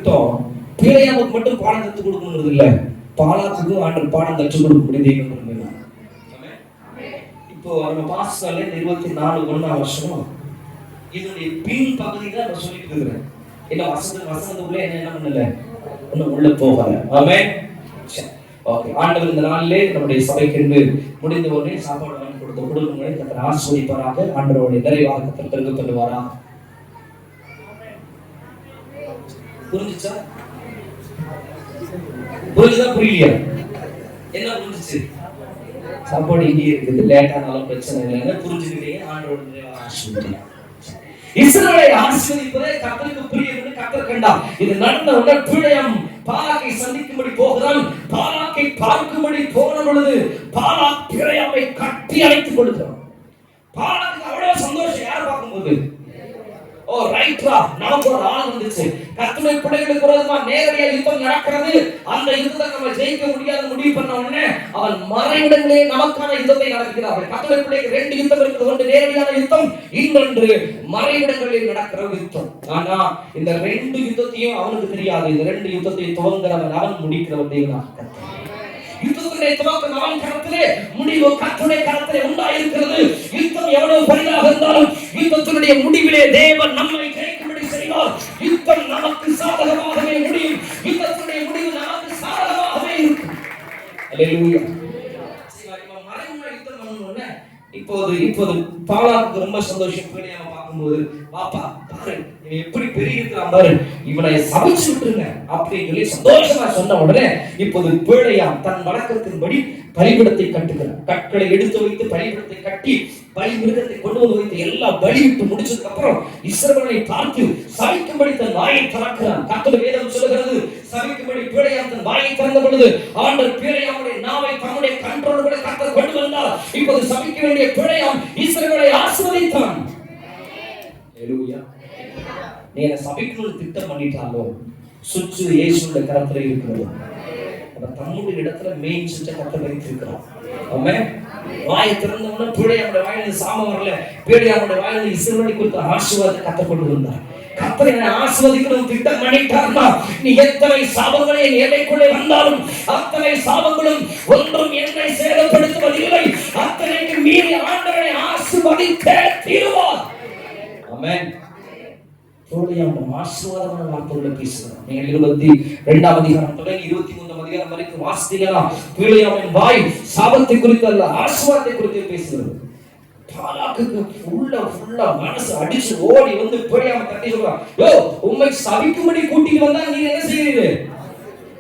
திட்டம் பிள்ளையாவுக்கு மட்டும் பாடம் கற்றுக் கொடுக்கணுங்கிறது இல்லை, பாலாக்குக்கும் ஆண்டவர் பாடம் கற்றுக் கொடுக்கக்கூடிய தெய்வம். இப்போ நம்ம பாஸ்டர்ல இந்த 24 வருஷம் இதனுடைய பின் பகுதியில நான் சொல்லிட்டு இருக்கிறேன். என்ன வசனத்துக்குள்ள என்ன பண்ணல, ஒன்னும் உள்ள போகல. ஆமென். ஓகே, ஆண்டவர் இந்த நாளிலே நம்முடைய சபைக்கு முடிந்த உடனே சாப்பாடு வாங்கி கொடுத்த குடும்பங்களை கர்த்தர் ஆசீர்வதிப்பாராக. ஆண்டவருடைய நிறைவாக கர்த்தர் பெருக பண்ணுவாரா. புரிஞ்சுச்சா? புரிஞ்சுதா புரியலையா? என்ன புரிஞ்சுச்சு? சாப்பாடு இங்கே இருக்குது, லேட்டானாலும் பிரச்சனை இல்லைன்னு புரிஞ்சுக்கிட்டீங்க. ஆண்டவருடைய நிறைவாக ஆசீர்வதிப்பாராக. இஸ்ரவேலை ஆசீர்வதிப்பதே கர்த்தருக்கு பிரியம் என்று கர்த்தர் கண்டார். இது நடந்தவுடன் பிள்ளையாம் பாலாக்கை சந்திக்கும்படி போகிறான். பாலாக்கை பார்க்கும்படி போன பொழுது பாலாக் பிள்ளையாமை கட்டி அணைத்துக் கொள்கிறான். பாலாக்கு அவ்வளவு சந்தோஷம். யார் பார்க்கும்போது, ஓ ரைட்ரா, நமக்கு ஒரு ஆள் வந்துச்சு. கர்த்தருடைய பிள்ளைகளுக்கு விரோதமா நேரடியா யுத்தம் நடக்கிறது. அந்த யுத்தத்தை நம்ம ஜெயிக்க முடியாத முடிவு பண்ண உடனே அவன் மறைவிடங்களே நமக்கான யுத்தத்தை நடக்கிறார்கள். கர்த்தருடைய பிள்ளைக்கு 2 யுத்தம் இருக்குது. ஒன்று நேரடியான யுத்தம், இன்னொன்று மறைவிடங்களில் நடக்கிற யுத்தம். ஆனா இந்த 2 யுத்தத்தையும் அவனுக்கு தெரியாது. இந்த 2 யுத்தத்தையும் துவங்குறவன் அவன், முடிக்கிறவன் தேவனாக கர்த்தர். யுத்தத்திலே துவக்கம் அவன் கரத்திலே, முடிவு கர்த்தருடைய கரத்திலே உண்டாயிருக்கிறது. யுத்தம் எவ்வளவு பெரிதாக இருந்தாலும் யுத்தத்தினுடைய முடிவிலே தேவன் நம்மை ஜெயிக்கும்படி செய்வார். யுத்தம் நமக்கு சாதகமாகவே முடியும். யுத்தத்தினுடைய முடிவு நமக்கு சாதகமாகவே இருக்கும். அல்லேலூயா. மறைமுறை யுத்தம் பண்ணணும்னு இப்போது பாலாக்கு ரொம்ப சந்தோஷம். பிள்ளையாம பார்க்கும்போது, பாப்பா பாரு இவன் எப்படி பெரிய இருக்கிறான் பாரு, இவனை சமைச்சு விட்டுருங்க அப்படின்னு சொல்லி சந்தோஷமா சொன்ன உடனே இப்போது பிள்ளையாம் தன் வழக்கத்தின்படி பலிபீடத்தை கட்டுகிறான். கற்களை எடுத்து வைத்து பலிபீடத்தை கட்டி பலி மிருகத்தை கொண்டு வந்து வைத்து எல்லாம் பலியிட்டு முடிச்சதுக்கு அப்புறம் இஸ்ரவேலை பார்த்து சபிக்கும்படி தன் வாயை திறக்கிறான். கர்த்தருடைய வேதம் சொல்லுகிறது, சபிக்கும்படி பிள்ளையாம் தன் வாயை திறந்த பொழுது ஆண்டவர் பிள்ளையாமுடைய நாவை தன்னுடைய கண்ட்ரோலுக்குள்ள கர்த்தர் கொண்டு வந்தார். இப்போது சபிக்க வேண்டிய பிள்ளையாம் இஸ்ரவேலை ஆசீர்வதித்தான். அல்லேலூயா. நீ என்ன சபிக்கணும்னு திட்டம் பண்ணிட்டாலோ சுற்று இயேசுவுடைய கரத்துல இருக்கிறது. தம்முடைய இடத்துல மெயின் சுற்ற கர்த்தர் வைத்திருக்கிறார். ஆமென். வாயை திறந்தவன பிள்ளையாமுடைய வாயிலிருந்து சாபம் வரல, பிள்ளையாமுடைய வாயிலிருந்து இஸ்ரவேலை குறித்த ஆசீர்வாதத்தை கர்த்தர் கொண்டு வந்தார். கர்த்தர் என்னை ஆசீர்வதிக்கணும் திட்டம் பண்ணிட்டார்னா, நீ எத்தனை சாபங்களே என் எல்லைக்குள்ளே வந்தாலும் அத்தனை சாபங்களும் ஒன்றும் என்னை சேதப்படுத்துவதில்லை. அத்தனைக்கு மீறி ஆண்டவரை ஆசீர்வதித்தே தீருவார். ஆமென். பிள்ளையாம் ஆசீர்வாதமான வார்த்தைகளை பேசுகிறார். நீங்கள் 22ஆம் அதிகாரம் தொடங்கி 23ஆம் அதிகாரம் வரைக்கும் வாசித்தீங்கன்னா பிள்ளையாமின் வாய் சாபத்தை குறித்து அல்ல, ஆசீர்வாதத்தை குறித்து பேசுகிறது. பாலாக்குக்கு ஃபுல்லா மனசு அடிச்சு ஓடி வந்து பிள்ளையாம தட்டி சொல்றான், யோ உம்மை சபிக்கும்படி கூட்டிட்டு வந்தா நீ என்ன செய்றீங்க,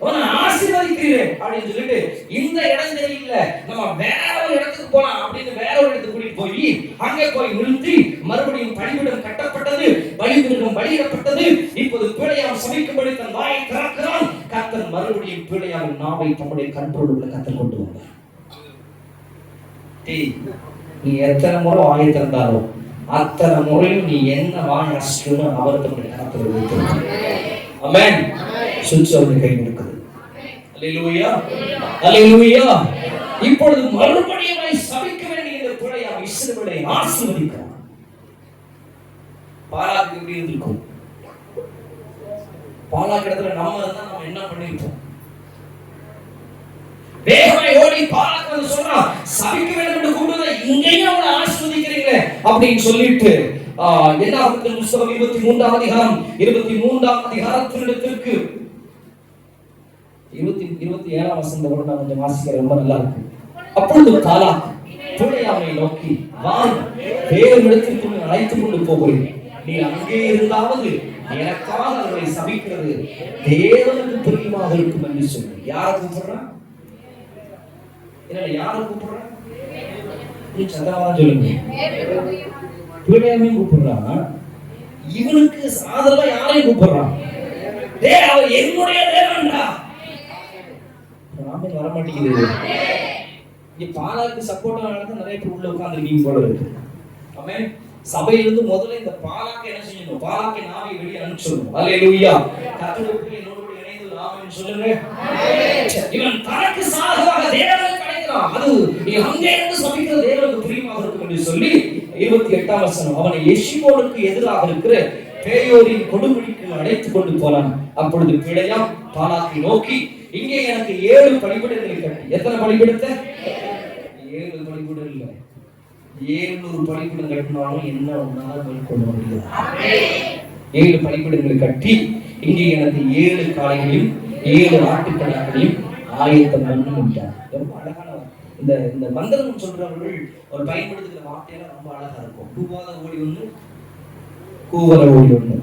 அவனை ஆசீர்வதிக்கிறீங்க அப்படின்னு சொல்லிட்டு, இந்த இடம் சரியில்லை நம்ம வேற ஒரு இடத்துக்கு போலாம் அப்படின்னு வேற ஒரு இடத்துக்கு கூட்டிட்டு போய் அங்கே போய் நிறுத்தி மறுபடியும் பலிபீடம் கட்டப்பட்டது, பலிபீடம் பலியிடப்பட்டது. இப்போது பிள்ளையாம் சபிக்கும்படி தன் வாயை திறக்கிறான். கர்த்தர் மறுபடியும் பிள்ளையாமின் நாவை தம்முடைய கண்ட்ரோலுக்குள்ள கர்த்தர் கொண்டு வந்தார். நீ எத்தனை முறை வாயை திறந்தாலும் அத்தனை முறையும் நீ என்ன வாய் அசைக்கணும் அவர் தம்முடைய கரத்தில் வைத்திருக்கிறார். ஆமென். சுவிட்ச் அவருடைய கையில் இருக்குது. அல்லேலூயா, அல்லேலூயா. இப்பொழுது மறுபடியும் சபிக்க வேண்டிய இந்த பிள்ளையாம் இஸ்ரவேலை ஆசீர்வதிக்கிறார். பாலாக்கு எப்படி இருந்திருக்கும்? பாலாக்கு இடத்துல நம்ம இருந்தா நம்ம என்ன பண்ணிருப்போம்? வேகமாய் ஓடி பாலாக்கு வந்து சொன்னா, சபிக்க வேண்டும் என்று கூப்பிடுறத இங்கேயும் அவனை ஆசீர்வதிக்கிறீங்களே அப்படின்னு சொல்லிட்டு என்னாகமத்தின் புத்தகம் 23ஆம் அதிகாரம் 23ஆம் அதிகாரத்திற்கு 27ஆம் வசனத்தை கூட நான் கொஞ்சம் வாசிக்கிறேன், ரொம்ப நல்லா இருக்கு. அப்பொழுது பாலாக் பிள்ளையாமை நோக்கி, வா வேறு இடத்திற்கு அழைத்துக் கொண்டு போகிறேன், நீ அங்கே இருந்தாவது எனக்காக அவர்களை சபிக்கிறது தேவனுக்கு பிரியமாக இருக்கும் என்று சொல்லி. யாரை கூப்பிடுறான்? யாரை கூப்பிடுறான்? சொல்லுங்க. பிள்ளையாமையும் கூப்பிடுறான். இவனுக்கு ஆதரவா யாரையும் கூப்பிடுறான்? அவர் என்னுடைய தேவன்டா. நாமே வர மாட்டேங்குது. இங்க பாலாக்கு சப்போர்ட்டா நடந்து நிறைய பேர் உள்ள உட்கார்ந்துருக்கீங்க போல இருக்கு. ஆமென். சபையிலிருந்து முதல்ல இந்த பாலாக்கு என்ன செய்யணும்? பாலாக்கு நாவை வெளியே அனுப்பிச்சிடணும். அல்லேலூயா. கர்த்தருடைய என்னோடு இணைந்து ஆமென் சொல்லுங்க. இவன் தனக்கு சாதகமாக தேவனுக்கு அழைக்கிறான். அது நீ அங்கே இருந்து சபிக்கிற தேவனுக்கு பிரியமாக இருக்கும் என்று சொல்லி 28ஆம் வசனம், அவனை எஷிமோனுக்கு எதிராக இருக்கிற பேயோரின் கொடுமுடிக்கு அழைத்துக் கொண்டு போனான். அப்பொழுது பிழையாம் பாலாக்கை நோக்கி, இங்கே எனக்கு 7 பலிபீடங்களை கட்டி. எத்தனை பலிபீடத்தை? 7 பலிபீடம் இல்லை, 700 பலிபீடம் கட்டினாலும் என்ன ஒன்றால் மேற்கொள்ள முடியாது. 7 பலிபீடங்களை கட்டி இங்கே எனக்கு 7 காளைகளையும் 7 ஆட்டுக்கடாக்களையும் ஆயத்தம் பண்ணுட்டார். ரொம்ப அழகான இந்த மந்திரம் சொல்றவர்கள் ஒரு பயன்படுத்துகிற வார்த்தையெல்லாம் ரொம்ப அழகா இருக்கும். கூவாத ஓடி ஒண்ணு, கூவர ஓடி ஒண்ணு,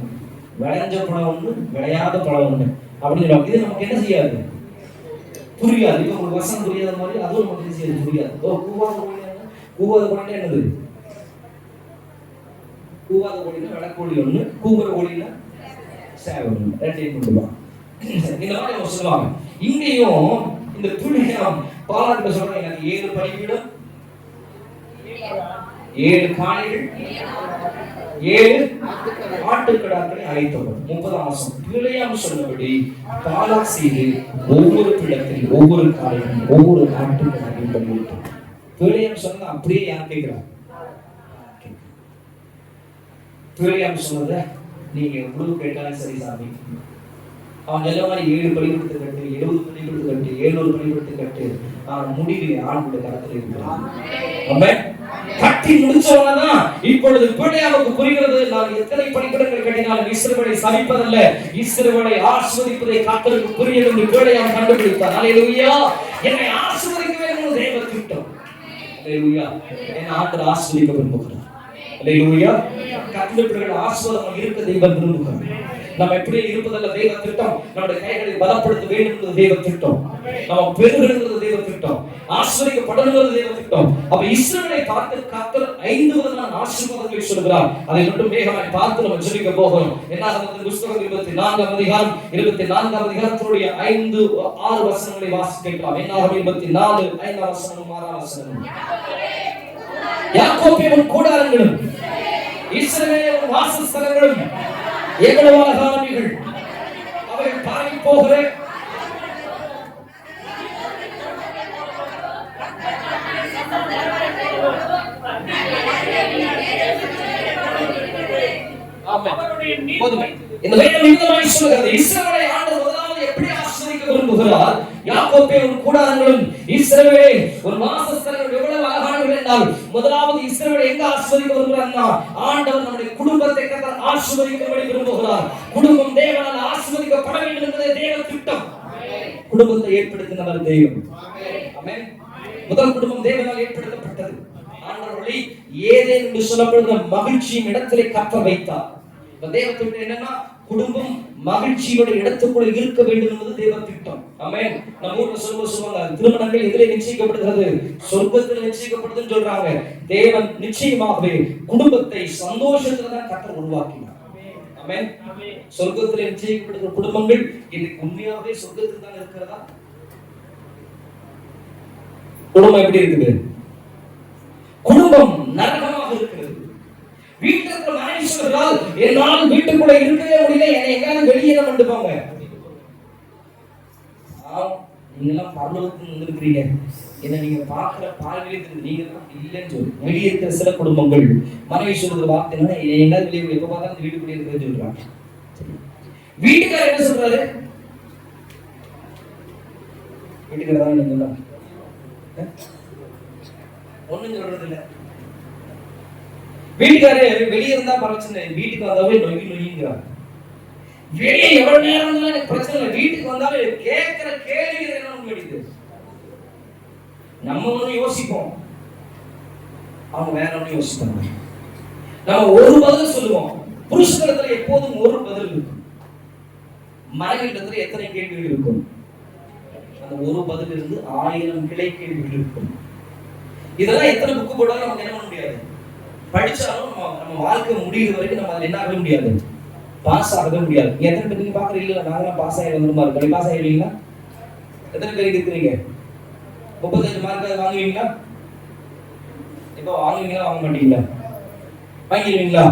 விளைஞ்ச பழம் ஒண்ணு, விளையாத பழம் ஒண்ணு அப்படின்னு சொல்லுவாங்க. இது நமக்கு என்ன செய்யாது, புரியாது. இப்ப உங்களுக்கு வசனம் புரியாத மாதிரி அதுவும் நமக்கு என்ன செய்யாது, புரியாது. கூவாத ஓடி, கூவாத ஓடினா என்னது? கூவாத ஓடினா விளக்கோடி ஒண்ணு, கூவர ஓடினா சேவை ஒண்ணு, ரெண்டையும் கொண்டு வா. இந்த மாதிரி அவங்க சொல்லுவாங்க. இங்கேயும் இந்த பிள்ளையாம் பாலாக்கிட்ட சொல்றாங்க, எனக்கு 7 பலிபீடம், 7 காளைகள், 7 ஆட்டுக்கடாக்களை ஆயத்தப்படும். 30ஆம் வசனம். பிள்ளையாம் சொன்னபடி பாலாக் செய்து ஒவ்வொரு பீடத்தில் ஒவ்வொரு காளையும் ஒவ்வொரு ஆட்டுக்கடாக்கையும் பண்ணிவிட்டார். பிள்ளையாம் சொன்னது அப்படியே யார் கேட்கிறார்? பிள்ளையாம் சொன்னதை நீங்க எவ்வளவு கேட்டாலும் சரி சாமி, அவன் எல்லா மாதிரி 7 பலிபீடத்தை கட்டு, 70 பலிபீடத்தை கட்டு, 700 பலிபீடத்தை கட்டு, முடிவு ஆண்டுடைய கருத்தில் இருக்கிறான். கட்டி முடிச்சவனதான் இப்பொழுது பிள்ளையாவுக்கு புரிகிறது, நான் எத்தனை பலிபீடங்கள் கட்டினாலும் இஸ்ரவேலை சபிப்பதல்ல, இஸ்ரவேலை ஆசீர்வதிப்பதை கர்த்தருக்கு புரியும் என்று பிள்ளையாம் கண்டுபிடித்தார். அல்லேலூயா. என்னை ஆசீர்வதிக்க வேண்டும் தேவ திட்டம். அல்லேலூயா. என்னை ஆண்டவர் ஆசீர்வதிக்க விரும்புகிறார். அல்லேலூயா. கர்த்தருடைய ஆசீர்வாதம் இருக்க தேவன் விரும்புகிறார். நம்ம எப்படி இருப்பதல்ல தேவ திட்டம், நம்முடைய கைகளை பலப்படுத்த வேண்டும் என்பது தேவ திட்டம், நம்ம பெருகிறது தேவ திட்டம், ஆசீர்வதிக்கப்படணும்ன்றது தேவ திட்டம். அப்ப இஸ்ரவேலை பார்த்து கர்த்தர் 5 விதமான ஆசீர்வாதங்களை சொல்கிறார். அதை மட்டும் வேகமாய் பார்த்து நம்ம ஜெபிக்க போகிறோம். என்னாகமத்தின் புத்தகம் 24ஆம் அதிகாரம் 24ஆம் அதிகாரத்தினுடைய 5-6 வசனங்களை வாசிக்கலாம். என்னாகமம் 24 5ஆம் வசனம் 6ஆம் வசனம். யாக்கோபே உன் கூடாரங்களும் இஸ்ரவேலே உன் வாசஸ்தலங்களும் எவ்வளவான காலங்கள் அவைகள் பரவி போகிற இந்த வேதம் விதமாய் சொல்கிறது. இஸ்ரவேலை ஆண்டவர் முதலாவது எப்படி ஆசீர்வதிக்க விரும்புகிறார்? யாக்கோபே உன் கூடாரங்களும் இஸ்ரவேலே உன் வாசஸ்தலங்களும் எவ்வளவு அழகானவர்கள் என்றால், முதலாவது இஸ்ரவேலை எங்க ஆசீர்வதிக்க விரும்புகிறார்னா, ஆண்டவர் நம்முடைய குடும்பத்தை கர்த்தர் ஆசீர்வதிக்கும்படி விரும்புகிறார். குடும்பம் தேவனால் ஆசீர்வதிக்கப்பட வேண்டும் என்பதே தேவ திட்டம். குடும்பத்தை ஏற்படுத்தினவர் தெய்வம். ஆமென். முதல் குடும்பம் தேவனால் ஏற்படுத்தப்பட்டது. ஆண்டவரை ஏதேன் என்று சொல்லப்படுகிற மகிழ்ச்சியின் இடத்திலே கர்த்தர் வைத்தார். தேவ திட்டம் என்னன்னா, குடும்பம் மகிழ்ச்சியோட இடத்துக்குள்ள இருக்க வேண்டும் என்பது தேவ திட்டம். ஆமென். நம்ம ஊர்ல சொல்லுவாங்க, திருமணங்கள் எதிலே நிச்சயிக்கப்படுகிறது? சொர்க்கத்தில் நிச்சயிக்கப்படுதுன்னு சொல்றாங்க. தேவன் நிச்சயமாகவே குடும்பத்தை சந்தோஷத்துல தான் கர்த்தர் உருவாக்கினார். ஆமென். சொர்க்கத்தில் நிச்சயிக்கப்படுகிற குடும்பங்கள் இன்னைக்கு உண்மையாவே சொர்க்கத்தில் தான் இருக்கிறதா? குடும்பம் எப்படி இருக்குது? குடும்பம் நரகமாக இருக்கிறது. வீட்டுக்கு மனைவி சொல்றால், என்னால் வீட்டுக்குள்ள இருக்கவே முடியல, என்னை எங்காவது வெளியேற வந்துப்பாங்க. நீங்க எல்லாம் பரலோகத்துக்கு வந்திருக்கிறீங்க, என்ன நீங்க பாக்குற பார்வையில நீங்க தான் இல்லைன்னு சொல்லி வெளியே இருக்கிற சில குடும்பங்கள் மனைவி சொல்ற வார்த்தை என்ன, எங்காவது வெளியே எப்ப பார்த்தாலும் வீட்டுக்குள்ளே இருக்கிறது சொல்றாங்க. வீட்டுக்காரர் என்ன சொல்றாரு? வீட்டுக்காரர் நீங்க ஒண்ணும் சொல்றது இல்ல. வீட்டுக்காரர் வெளியே இருந்தா பிரச்சனை, வீட்டுக்கு வந்தாவே நொங்கி நொய்யுங்கிறார். வெளியே எவ்வளவு நேரம் இருந்தாலும் எனக்கு பிரச்சனை இல்லை, வீட்டுக்கு வந்தாலும் கேட்கிற கேள்விகள் என்ன முடியுது. நம்ம ஒண்ணு யோசிப்போம், அவங்க வேற ஒண்ணு யோசிப்பாங்க. நம்ம ஒரு பதில் சொல்லுவோம். புருஷனிடத்துல எப்போதும் ஒரு பதில் இருக்கும், மனைவியிடத்துல எத்தனை கேள்விகள் இருக்கும்? அந்த ஒரு பதில் இருந்து 1000 கிளை கேள்விகள் இருக்கும். இதெல்லாம் எத்தனை புக்கு போட்டாலும் நமக்கு என்ன பண்ண முடியாது, படிச்சாலும் நம்ம வாழ்க்கை முடிகிற வரைக்கும் நம்ம அதில் என்ன ஆக முடியாது, பாஸ் ஆகவே முடியாது. எத்தனை பேர் நீங்க பாக்குறீங்களா? நாங்களாம் பாஸ் ஆகி வந்துருமா இருக்கு, பாஸ் ஆகிடுவீங்களா? எத்தனை பேர் இருக்கிறீங்க? 35 மார்க் வாங்குவீங்களா? இப்போ வாங்குவீங்களா வாங்க மாட்டீங்களா? வாங்கிடுவீங்களா?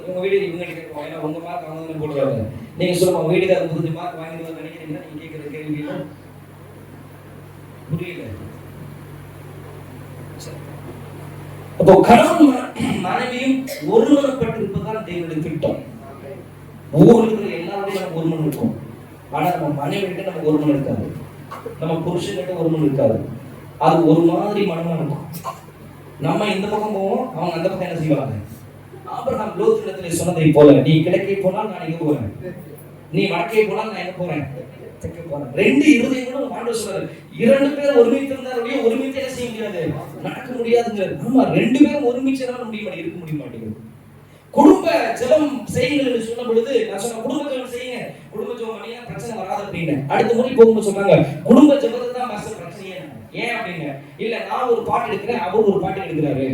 உங்க வீடு இவங்க கேட்கும், ஏன்னா உங்க மார்க் வாங்கணும்னு போடுவாங்க. நீங்க சொல்லுங்க, உங்க வீட்டுக்கு 35 மார்க் வாங்கிடுவாங்க நினைக்கிறீங்கன்னா நீங்க கேட்கிற கேள்வியில புரியல. அப்போ கணவன் மனைவியும் ஒருவரப்பட்டு இருப்பதுதான் தேவனுடைய திட்டம். ஊரில் இருக்கிற எல்லாருடைய நமக்கு ஒரு மணி இருக்கும். ஆனா நம்ம மனைவி கிட்ட நமக்கு ஒரு மணி இருக்காது, நம்ம புருஷன் கிட்ட ஒரு மணி இருக்காது. அது ஒரு மாதிரி மனமா இருக்கும். நம்ம இந்த பக்கம் போவோம், அவங்க அந்த பக்கம் என்ன செய்வாங்க. ஆபிரகாம் லோத்திடத்திலே சொன்னதை போல, நீ கிழக்கே போனால் நான் எங்க போறேன், நீ வடக்கே போனால் நான் எங்க போறேன், தெற்கே போறேன். ரெண்டு இருதயங்களும் ஆண்டவர் சொல்றாரு. இரண்டு பேரும் ஒருமித்து இருந்தாருடைய ஒருமித்து என்ன செய்ய முடியாது, நடக்க முடியாதுங்கிறது. ஆமா, ரெண்டு பேரும் ஒருமிச்சு இருக்க முடிய மாட்டேங்குது. குடும்ப ஜெபம் செய்யுங்கள் என்று சொன்ன பொழுது நான் சொன்ன குடும்ப ஜெபம் செய்யுங்க, குடும்ப ஜெபம் பண்ணியா பிரச்சனை வராது அப்படின்னு. அடுத்த முறை போகும்போது சொன்னாங்க குடும்ப ஜெபத்தை தான் மாஸ்டர் பிரச்சனையே. ஏன் அப்படின்னு, இல்ல நான் ஒரு பாட்டு எடுக்கிறேன், அவர் ஒரு பாட்டு எடுக்கிறாரு,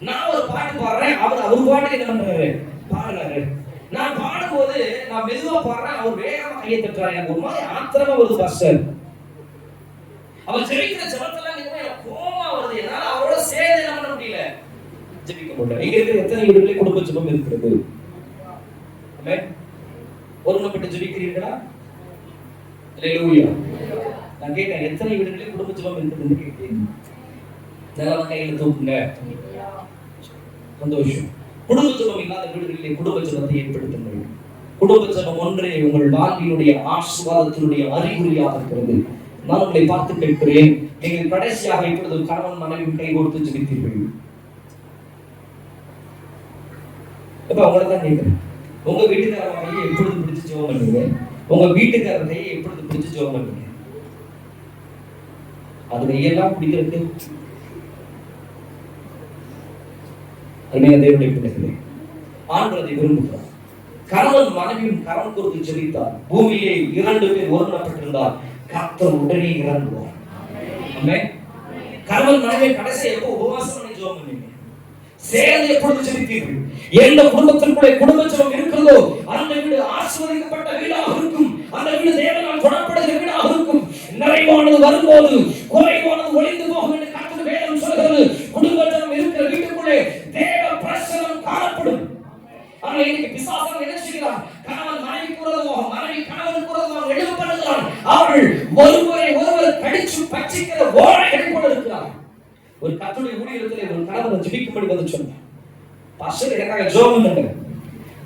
நான் ஒரு பாட்டு பாடுறேன், அவர் பாட்டுக்கு என்ன பண்றாரு, பாடுறாரு. நான் பாடும்போது நான் மெதுவா பாடுறேன், அவர் வேகமா கையை தட்டுறாரு. எனக்கு ஒரு மாதிரி ஆத்திரமா வருது பாஸ்டர். அவர் ஜெபிக்கிற ஜெபத்தெல்லாம் எனக்கு கோவமா வருது. என்னால அவரோட சேர்ந்து என்ன பண்ண முடியல, ஜெபிக்க முடியல. இங்க இருக்கிற எத்தனை வீடுகளில் குடும்ப ஜெபம் இருக்கிறது? ஆமென். ஒருமனப்பட்டு ஜெபிக்கிறீர்களா? அல்லேலூயா. நான் கேட்டேன், எத்தனை வீடுகளில் குடும்ப ஜெபம் இருக்குதுன்னு கேட்டேன். நல்லா கையில தூக்குங்க. சந்தோஷம். குடும்ப ஜெபம் இல்லாத வீடுகளிலே குடும்ப ஜெபத்தை ஏற்படுத்துங்கள். குடும்ப ஜெபம் ஒன்றே உங்கள் வாழ்வினுடைய ஆசீர்வாதத்தினுடைய அறிகுறியாக இருக்கிறது. நான் உங்களை பார்த்து கேட்கிறேன், நீங்கள் கடைசியாக இப்பொழுது கணவன் மனைவி கை கொடுத்து ஜெபித்தீர்கள். இப்ப அவங்கள தான் கேட்கிறேன், உங்க வீட்டுக்காரர் கையை எப்பொழுது பிடிச்சு ஜெபம் பண்ணுவீங்க? உங்க வீட்டுக்காரர் கையை எப்பொழுது பிடிச்சு ஜெபம் பண்ணுவீங்க? அது கையெல்லாம் பிடிக்கிறது தேவனுடைய பிள்ளைகளே, ஆண்டவர் அதை விரும்புகிறார். கணவன் மனைவியும் கரம் கொடுத்து ஜெபித்தார். பூமியிலே இரண்டு பேர் ஒருமனப்பட்டிருந்தார், கர்த்தர் உடனே இறங்குவார். ஆமென். கணவன் மனைவி கடைசி எப்போ உபவாசம் பண்ணி ஜெபம் பண்ணுவீங்க? சேர்ந்து எப்பொழுது ஜெபித்தீர்கள்? எந்த குடும்பத்திற்குள்ளே குடும்ப ஜெபம் இருக்கிறதோ அந்த வீடு ஆசீர்வதிக்கப்பட்ட வீடாக இருக்கும். அந்த வீடு தேவனால் கொடப்படுகிற வீடாக இருக்கும். நிறைவானது வரும்போது குறைவானது ஒளிந்து போகும் என்று கர்த்தர் வேதம் சொல்கிறது. குடும்ப ஜெபம் இருக்கிற வீட்டுக்குள்ளே தேவ பிரசன்னம் காணப்படும். ஆனால் இன்னைக்கு பிசாசு என்ன செய்கிறான்? கணவன் மனைவி கூறதோ, மனைவி கணவன் கூறதோ எழுதப்படுகிறான். அவர்கள் ஒருவர் கடிச்சு பச்சிக்கிற ஓரைகளை போல இருக்கிறார். ஒரு கர்த்தருடைய ஊழியத்திலே ஒரு கணவன் ஜெபிக்கும்படி வந்து சொன்னார், பாஸ்டர் எனக்காக ஜெபம் பண்ணுங்க.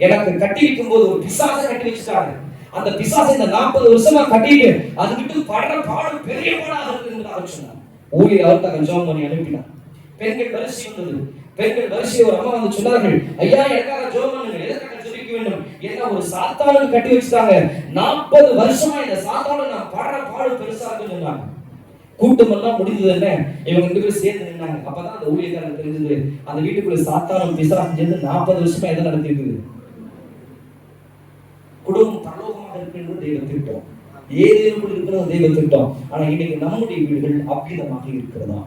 எனக்கு கட்டி வைக்கும் போது ஒரு பிசாசை கட்டி வச்சுட்டாங்க. அந்த பிசாசை இந்த 40 வருஷமா கட்டிட்டு அது விட்டு படுற பாடு பெரிய பாடாக இருக்குன்னு சொன்னார். ஊழியர் அவருக்காக ஜெபம் பண்ணி அனுப்பினார். பெண்கள் வரிசை வந்தது. பெண்கள் வரிசையை ஒரு அம்மா வந்து சொன்னார்கள், ஐயா எனக்காக ஜெபம் பண்ணுங்க. எதற்காக ஜெபிக்க வேண்டும்? ஏன்னா ஒரு சாத்தானுக்கு கட்டி வச்சுட்டாங்க. 40 வருஷமா இந்த சாத்தானுக்கு நான் படுற பாடு பெருசா இருக்குன்னு சொன்னாங்க. கூட்டம் எல்லாம் முடிஞ்சது என்ன, இவங்க 2 பேரும் சேர்ந்து நின்னாங்க. அப்பதான் அந்த ஊழியக்காரன் தெரிஞ்சது, அந்த வீட்டுக்குள்ள சாத்தானும் பிசாசும் சேர்ந்து 40 வருஷமா எதை நடத்திருக்குது. குடும்பம் பரலோகமாக இருக்கிறது தெய்வ திட்டம், ஏதேனுக்குள் இருக்கிறது தெய்வ திட்டம். ஆனா இன்னைக்கு நம்முடைய வீடுகள் அவ்விதமாக இருக்கிறதா?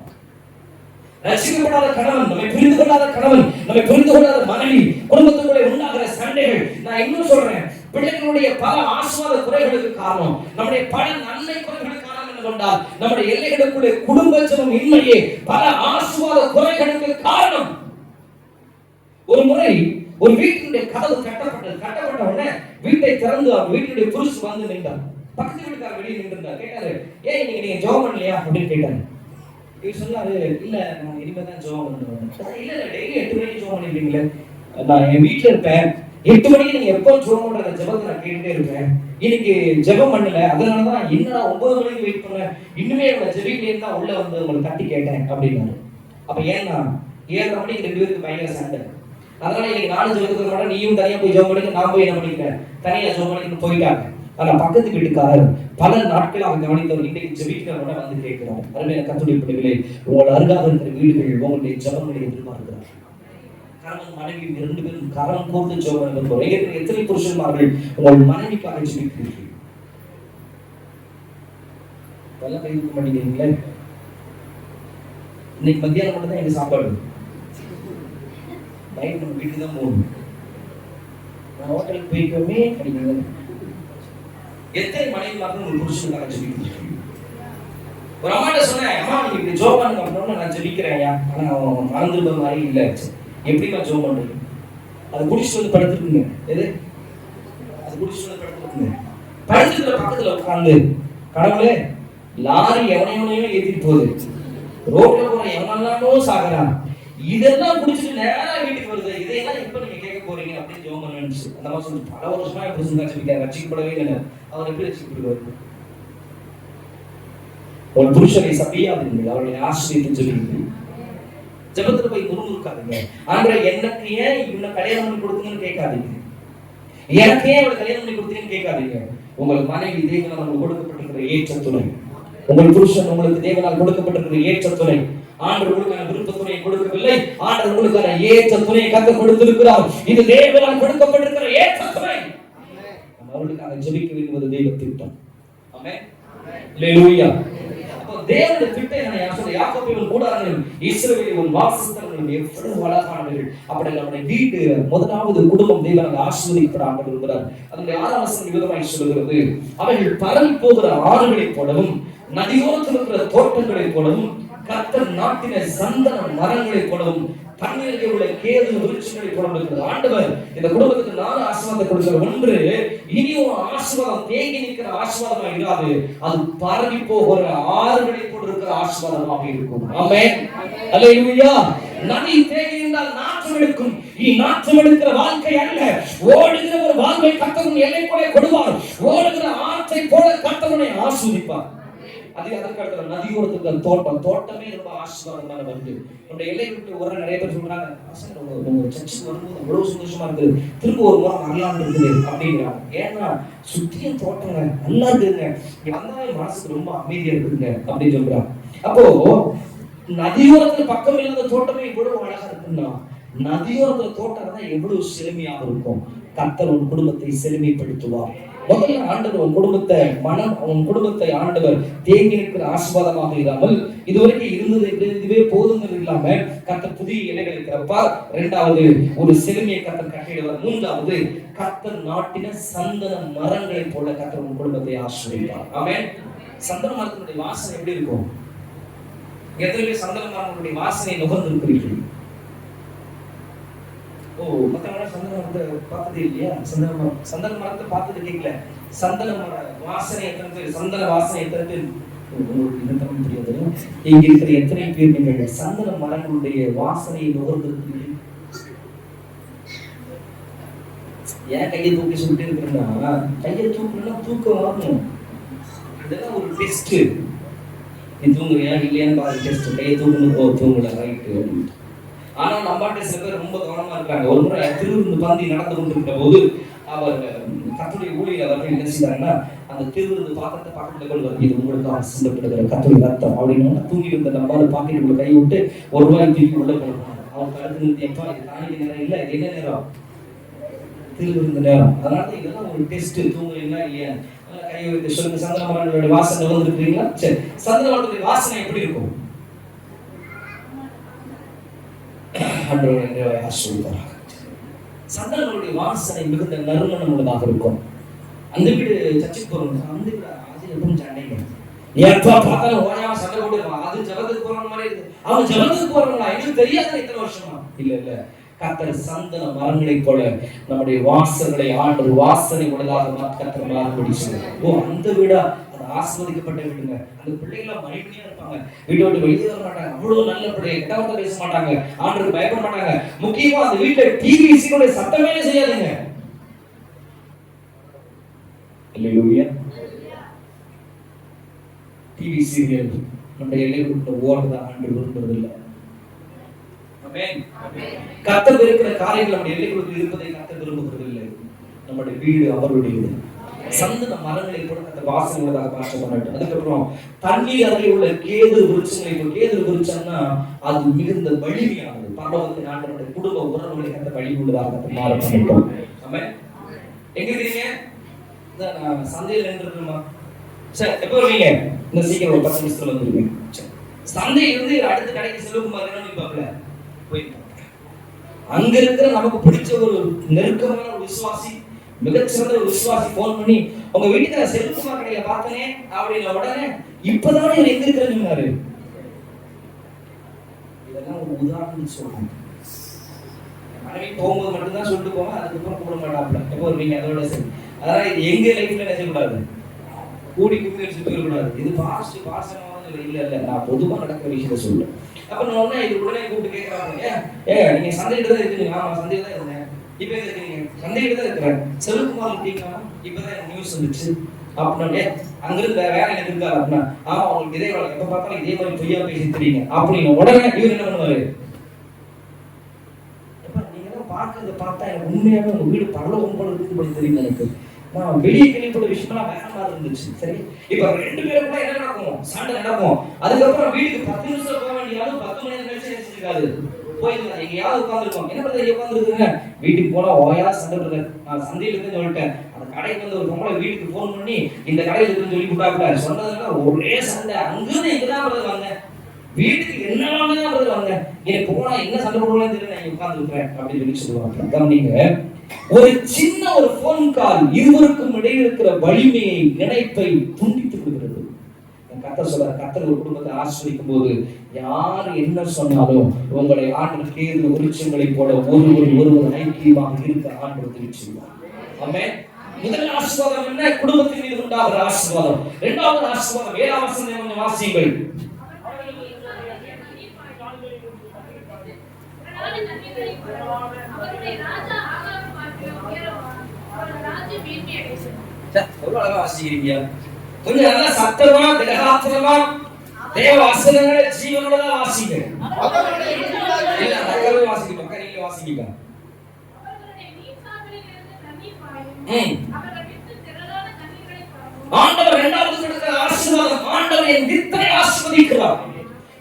ரட்சிக்கப்படாத கணவன், நம்மை புரிந்து கொள்ளாத கணவன், நம்மை புரிந்து கொள்ளாத மனைவி, குடும்பத்துக்குள்ளே உண்டாகிற சண்டைகள். நான் இன்னும் சொல்றேன், பிள்ளைகளுடைய பல ஆசீர்வாத குறைகளுக்கு காரணம், நம்முடைய பல நன்மை குறைகளுக்கு காரணம் என்னவென்றால் நம்முடைய எல்லைகளுக்குள்ளே குடும்ப ஜெபம் இன்மையே பல ஆசீர்வாத குறைகளுக்கு காரணம். ஒரு முறை ஒரு வீட்டினுடைய கதவு கட்டப்பட்ட உடனே வீட்டை திறந்து அவர் வீட்டுடைய புருஷன் வந்து நின்றார். பக்கத்து வீட்டுக்காரர் வெளியே நின்றிருந்தார். கேட்டாரு, ஏன் நீங்க ஜெபம் பண்ணலையா அப்படின்னு கேட்டாரு. இவர் சொன்னாரு, இல்ல நான் இனிமே தான் ஜெபம் பண்ணுவேன். இல்ல டெய்லி 8 மணிக்கு ஜெபம் பண்ணிருக்கீங்களே, நான் என் வீட்டுல இருப்பேன், 8 மணிக்கு நீங்க எப்போ ஜெபம் பண்ற ஜெபத்தை நான் கேட்டுட்டே இருப்பேன். இன்னைக்கு ஜெபம் பண்ணல, அதனாலதான் என்னடா 9 மணிக்கு வெயிட் பண்ணேன், இன்னுமே என்னோட ஜெபிக்கலே தான் உள்ள வந்து உங்களை தட்டி கேட்டேன் அப்படின்னாரு. அப்ப ஏன்னா 7:30 மணிக்கு 2 பேருக்கு பயங்கர சண்டை. அதனால இன்னைக்கு நானும் ஜெபத்துக்கு மாட்டேன், நீயும் தனியா போய் ஜெபம் பண்ணிக்க, நான் போய் என்ன பண்ணிக்கிறேன் தனியா ஜெபம் பண்ணிக்கணும் போயிட்டாங்க. ஆனா பக்கத்து வீட்டுக்காரர் பல நாட்களாக கவனித்தவர் இன்னைக்கு ஜெபிக்கிறவங்க வந்து கேட்கிறார். அருமையான கர்த்தருடைய பிள்ளைகளே, உங்கள் அருகாக இருக்கிற வீடுகள் உங்களுடைய ஜெபங்களை எதிர்பார்க்கிறார். கணவன் மனைவி 2 பேரும் கரம் கோர்த்து ஜெபம் பண்ணுவாங்க. எத்தனை புருஷன்மார்கள் உங்கள் மனைவிக்காக ஜெபிக்கிறீர்கள்? இதெல்லாம் கைது பண்ணிக்கிறீங்களே. இன்னைக்கு மத்தியானம் மட்டும் தான் எனக்கு சாப்பாடு, நைட் நம்ம வீட்டுக்கு தான் போகணும். நான் ஹோட்டலுக்கு போய்க்கவே கிடைக்கிறது. எத்தனை மனைவிமார்கள் ஒரு புருஷனுக்காக ஜெபிக்கிறீர்கள்? ஒரு அம்மாட்ட சொன்னேன், அம்மா நீங்க இப்படி ஜெபம் பண்ணுங்க அப்படின்னா நான் ஜெபிக்கிறேன், ஆனா மறந்துடுற மாதிரி இல்லை. எப்படிமா ஜெபம் பண்றீங்க? அது குடிச்சு வந்து படுத்துருக்குங்க. எது அது குடிச்சு வந்து படுத்துருக்குங்க. படுத்துக்கிற பக்கத்துல உட்காந்து, கடவுளே லாரி எவனையோ ஏத்திட்டு போகுது, ரோட்ல போற எவனெல்லாமோ சாகுறான், இதெல்லாம் குடிச்சிட்டு நேரா வீட்டுக்கு வருது, இதையெல்லாம் எப்ப நீங்க கேட்க போறீங்க அப்படின்னு ஜெபம் பண்ணுச்சு. அந்த மாதிரி சொல்லி பல வருஷமா எப்படி செஞ்சாச்சு ரட்சிக்கப்படவே இல்லை. அவர் எப்படி ரட்சிக்கப்படுவாரு? ஒரு புருஷனை சபியாதீர்கள், அவருடைய ஆசிரியத்தை சொல்லிட்டு ஜெபத்துல போய் முறுமுறுக்காதீங்க. ஆண்டவரே எனக்கு ஏன் இவனை கல்யாணம் பண்ணி கொடுத்தீங்கன்னு கேட்காதீங்க. எனக்கு ஏன் அவளை கல்யாணம் பண்ணி கொடுத்தீங்கன்னு கேட்காதீங்க. உங்கள் மனைவி தேவனால் உங்களுக்கு கொடுக்கப்பட்டிருக்கிற ஏற்ற துணை, உங்கள் புருஷன் உங்களுக்கு தேவனால் கொடுக்கப்பட்டிருக்கிற ஏற்ற துணை. ஆண்டவர் உங்களுக்கான விருப்ப துணையை கொடுக்கவில்லை, ஆண்டவர் உங்களுக்கான ஏற்ற துணையை கற்றுக் கொடுத்திருக்கிறார். இது தேவனால் கொடுக்கப்பட்டிருக்கிற ஏற்ற துணை. நம்ம அவர்களுக்காக ஜெபிக்க வேண்டுவது தெய்வ திட்டம். ஆமென். அல்லேலூயா. அப்போ தேவனுடைய திட்டம் என்ன? யாக்கோபின் கூடாரங்களும் இஸ்ரவேலின் வாசஸ்தலங்களும் எவ்வளவு அழகானவர்கள். அப்படி நம்முடைய வீடு முதலாவது குடும்பம் தேவனால் ஆசீர்வதிக்கப்பட ஆண்டவர் விரும்புகிறார். அதனுடைய 6ஆம் வசனம் விதமாய் சொல்லுகிறது, அவைகள் பரவி போகிற ஆறுகளைப் போலவும் நதியோரத்தில் இருக்கிற தோட்டங்களைப் போலவும் கர்த்தர் நாட்டின சந்தன மரங்களைப் போலவும் தண்ணீரில் உள்ள கேது விருட்சங்களை போல இருக்கிறது. ஆண்டவர் இந்த குடும்பத்துக்கு 4 ஆசீர்வாதம் கொடுக்கிறார். ஒன்று, இனி ஒரு ஆசீர்வாதம் தேங்கி நிற்கிற ஆசீர்வாதமா இராது, அது பரவி போகிற ஆறுகளை போல இருக்கிற ஆசீர்வாதமாக இருக்கும். ஆமென். அல்லேலூயா. நதி தேங்கி இருந்தால் நாற்றம் எடுக்கும். இனி நாற்றம் எடுக்கிற வாழ்க்கை அல்ல, ஓடுகிற ஒரு வாழ்க்கை கர்த்தர் எல்லை போல கொடுப்பார். ஓடுகிற ஆற்றை போல கர்த்தர் ஆசீர்வதிப்பார். அதற்கு நதியோரத்துக்கு தோட்டம், தோட்டமே ரொம்ப ஆசீர்வாதமான வந்து நம்முடைய எல்லை விட்டு ஒரு நிறைய பேர் சொல்றாங்க, சர்ச்சுக்கு வரும்போது அவ்வளவு சந்தோஷமா இருக்குது, திரும்ப ஒரு முறை வரலாம் இருக்குது அப்படிங்கிறாங்க. ஏன்னா சுத்தியும் தோட்டங்க நல்லா இருக்குதுங்க, வந்தாலே மனசுக்கு ரொம்ப அமைதியா இருக்குதுங்க அப்படின்னு சொல்றாங்க. அப்போ நதியோரத்துல பக்கம் இல்லாத தோட்டமே இவ்வளவு அழகா இருக்குன்னா, நதியோரத்துல தோட்டம் தான் எவ்வளவு செழுமையாக இருக்கும். கர்த்தர் உன் குடும்பத்தை செழுமைப்படுத்துவார். முதல்ல ஆண்டவர் உன் குடும்பத்தை உன் குடும்பத்தை ஆண்டவர் தேங்கி நிற்கிற ஆசீர்வாதமாக இல்லாமல் இதுவரைக்கும் இருந்தது இதுவே போதுங்கிறது இல்லாம கர்த்தர் புதிய இலைகளை திறப்பார். 2வது ஒரு செழுமையை கர்த்தர் கட்டிடுவார். 3வது கர்த்தர் நாட்டின சந்தன மரங்களை போல கர்த்தர் உன் குடும்பத்தை ஆசீர்வதிப்பார். ஆமென். சந்தன மரத்தினுடைய வாசனை எப்படி இருக்கும்? எத்தனை பேர் சந்தன மரத்தினுடைய வாசனை நுகர்ந்து இருக்கிறீர்கள்? மற்றவங்க சந்தன மரத்தை பார்த்ததே இல்லையா? சந்தன மரத்தை பார்த்தது கேட்கல. சந்தன மர வாசனை எத்தனை பேர்? சந்தன வாசனை எத்தனை பேர் உங்களுக்கு தெரியாது? இங்க இருக்கிற எத்தனை பேர் நீங்கள் சந்தன மரங்களுடைய வாசனையை நுகர்ந்திருக்கிறீர்கள்? ஏன் கையை தூக்கி சொல்லிட்டு இருக்கிறேன்னா, கையை தூக்கணும்னா தூக்கம் வரணும். இதெல்லாம் ஒரு டெஸ்ட். நீ தூங்குறியா இல்லையான்னு பாரு டெஸ்ட். கையை தூக்கணும், தூங்கல, ரைட்டு. ஆனா நம்மகிட்ட சில பேர் ரொம்ப கவனமா இருக்காங்க. ஒரு முறை திருவிருந்து பந்தி நடந்து கொண்டிருக்கிற போது அவர் கர்த்தருடைய ஊழியர் அவர்கள் என்ன செய்தாங்கன்னா, அந்த திருவிருந்து பாத்திரத்தை பாக்கெட்ல கொண்டு வந்து, இது உங்களுக்கு சிந்தப்படுகிற கர்த்தருடைய ரத்தம் அப்படின்னு தூங்கி இருந்த நம்மளால பாக்கெட்டுக்குள்ள கை விட்டு ₹1 தூக்கி உள்ள போனாங்க. அவங்க கருத்து நிறுத்தி, எப்பா இது காணிக்க நேரம் இல்லை, இது என்ன நேரம்? திருவிருந்து நேரம். அதனால இதெல்லாம் ஒரு டெஸ்ட். தூங்குறீங்களா இல்லையா? கையை வைத்து சொல்லுங்க, சந்தன மரங்களுடைய வாசனை வந்துருக்கீங்களா? சரி, சந்தன மரத்துடைய வாசனை எப்படி இருக்கும்? சந்தனங்களுடைய வாசனை மிகுந்த நறுமணம் உள்ளதாக இருக்கும். அந்த வீடு சர்ச்சுக்கு போறோம், அந்த வீடு அது எப்பவும் சண்டைங்க. எப்ப பார்த்தாலும் ஓயாம சண்டை போட்டுருவான். அது ஜபத்துக்கு போற மாதிரி இருக்கு. அவன் ஜபத்துக்கு போறவங்களா? எனக்கு தெரியாத இத்தனை வருஷமா. இல்ல கர்த்தர் சந்தன மரங்களை போல நம்முடைய வாசல்களை ஆண்டு வாசனை உள்ளதாக கர்த்தர் மாறுபடி சொல்லுவார். அந்த வீடா ஆஸ்வதிக்கப்பட்ட வீடுங்க. அந்த பிள்ளைகளை மகிழ்ச்சியா இருப்பாங்க, வீட்டை விட்டு வெளியே வர மாட்டாங்க, அவ்வளவு நல்ல பிள்ளை, கெட்டவங்க பேச மாட்டாங்க, ஆண்டவருக்கு பயப்பட மாட்டாங்க. முக்கியமா அந்த வீட்டுல டிவி சீனுடைய சத்தமே செய்யாதுங்க. அல்லேலூயா. டிவி சீரியல் நம்ம எல்லைக்குள்ள ஓடுறதா ஆண்டவர் விரும்புறது இல்லை. ஆமென். கர்த்தர் இருக்கிற காரியங்கள் நம்ம எல்லைக்குள்ள இருப்பதை கர்த்தர் விரும்புகிறது இல்லை. நம்முடைய வீடு அவருடைய வீடு. சந்தன மரங்களை கூட அந்த வாசனை உள்ளதாக மாற்ற பண்ணட்டும். அதுக்கப்புறம் தண்ணீர் அருகில் உள்ள கேது விருட்சங்களை, கேது விருட்சம்னா அது மிகுந்த வலிமையானது. பரலோகத்தின் ஆண்டவருடைய குடும்ப உறவுகளை அந்த வழி உள்ளதாக மாற பண்ணட்டும். ஆமென். எங்க இருக்கீங்க? நான் சந்தையில் நின்றுமா? சரி, எப்போ வருவீங்க? இந்த சீக்கிரம் ஒரு 10 நிமிஷத்துல வந்துருவீங்க. சந்தையில் இருந்து அடுத்த கடைக்கு செல்வகுமார் நிப்பாப்ல போய் அங்க இருக்கிற நமக்கு பிடிச்ச ஒரு நெருக்கமான ஒரு விசுவாசி, மிகச்சிறந்த ஒரு விசுவாசி போன் பண்ணி, உங்க வீட்டுல செல்வகுமார் கடையில பார்த்தனே அப்படின்ற உடனே இப்பதான் இவர் எங்க இருக்கிறாரு. இதெல்லாம் ஒரு உதாரணம் சொல்றேன். மனைவி போகும்போது மட்டும்தான் சொல்லிட்டு போவேன், அதுக்கப்புறம் கூட மாட்டாப்ல. எப்போ வருவீங்க? அதோட சரி. அதான் இது எங்க லைஃப்ல நினைச்சக்கூடாது, கூடி கும்பி வச்சு போயிடக்கூடாது. இது பாசமாக இல்ல, நான் பொதுவா நடக்கிற விஷயத்த சொல்றேன். அப்ப நான் இது உடனே கூப்பிட்டு கேட்கறாங்க, நீங்க சந்தையில தான் இருக்கீங்க? ஆமா, சந்தையில தான் இருந்தேன். இப்ப இருக்கீங்க சந்தையில தான் இருக்கிறேன். செல்வகுமார் இருக்கீங்களா? இப்பதான் நியூஸ் வந்துச்சு அப்படின்னே அங்கிருந்து வேற எனக்கு இருக்காரு அப்படின்னா, ஆமா அவங்களுக்கு இதே வேலை, எப்ப பார்த்தாலும் இதே மாதிரி பொய்யா பேசி தெரியுங்க அப்படின்னு உடனே இவர் என்ன பண்ணுவாரு, நீங்க எல்லாம் பார்க்கறத பார்த்தா எனக்கு உண்மையாவே உங்க வீடு பரலோகம் போல இருக்குன்னு தெரியுது. எனக்கு நான் வெளியே கேள்விப்பட்ட விஷயம்லாம் வேற மாதிரி இருந்துச்சு. சரி, இப்ப 2 பேரும் கூட என்ன நடக்கும், சண்டை நடக்கும். அதுக்கப்புறம் வீட்டுக்கு 10 நிமிஷம் போக வேண்டியாலும் 10 மணி நேரம் கழிச்சு நினைச்சிருக்காது போயிருந்தா எங்கேயாவது உட்காந்துருக்கோம். என்ன பண்ணுறது உட்காந்துருக்குங்க, வீட்டுக்கு போனா ஓயா சண்டை இருக்கு. நான் சந்தையில இருந்து சொல்லிட்டேன், அந்த கடைக்கு வந்து ஒரு பொம்பளை வீட்டுக்கு போன் பண்ணி இந்த கடையில இருக்குன்னு சொல்லி விட்டாப்புல சொன்னதுனால ஒரே சண்டை. அங்கிருந்து எங்கதான் வாங்க வீட்டுக்கு என்ன வாங்கதான் வாங்க, எனக்கு போனா என்ன சண்டை போடுவான்னு தெரியல, நான் உட்காந்துருக்கிறேன் அப்படின்னு சொல்லுவாங்க. நீங்க ஒரு சின்ன ஒரு போன் கால் இருவருக்கும் இடையில் இருக்கிற வலிமையை இணைப்பை துண்டித்து விடுகிறது. கர்த்தர் சொல்றார், கர்த்தர் ஒரு குடும்பத்தை ஆசீர்வதிக்கும் போது யார் என்ன சொன்னாலும் உங்களை ஆண்டவர் தேர்வு விருட்சங்களை போல ஒருவர் ஐக்கியமாக இருக்க ஆண்டவர் தெரிவிச்சுள்ளார். ஆமென். முதல் ஆசீர்வாதம் என்ன? குடும்பத்தின் மீது உண்டாகிற ஆசீர்வாதம். இரண்டாவது ஆசீர்வாதம் 7ஆம் வசனத்தை கொஞ்சம் வாசியுங்கள். கொஞ்சம் நல்லா சத்தமா திடகாத்திரமா தேவ வசனங்களை ஜீவனோட வாசிங்க. இல்ல தக்கவே வாசிங்க, பக்கரியில வாசிங்க. ஆண்டவர் இரண்டாவது கொடுக்கிற ஆசீர்வாதம், ஆண்டவர் என் வித்தை ஆசீர்வதிக்கிறார்.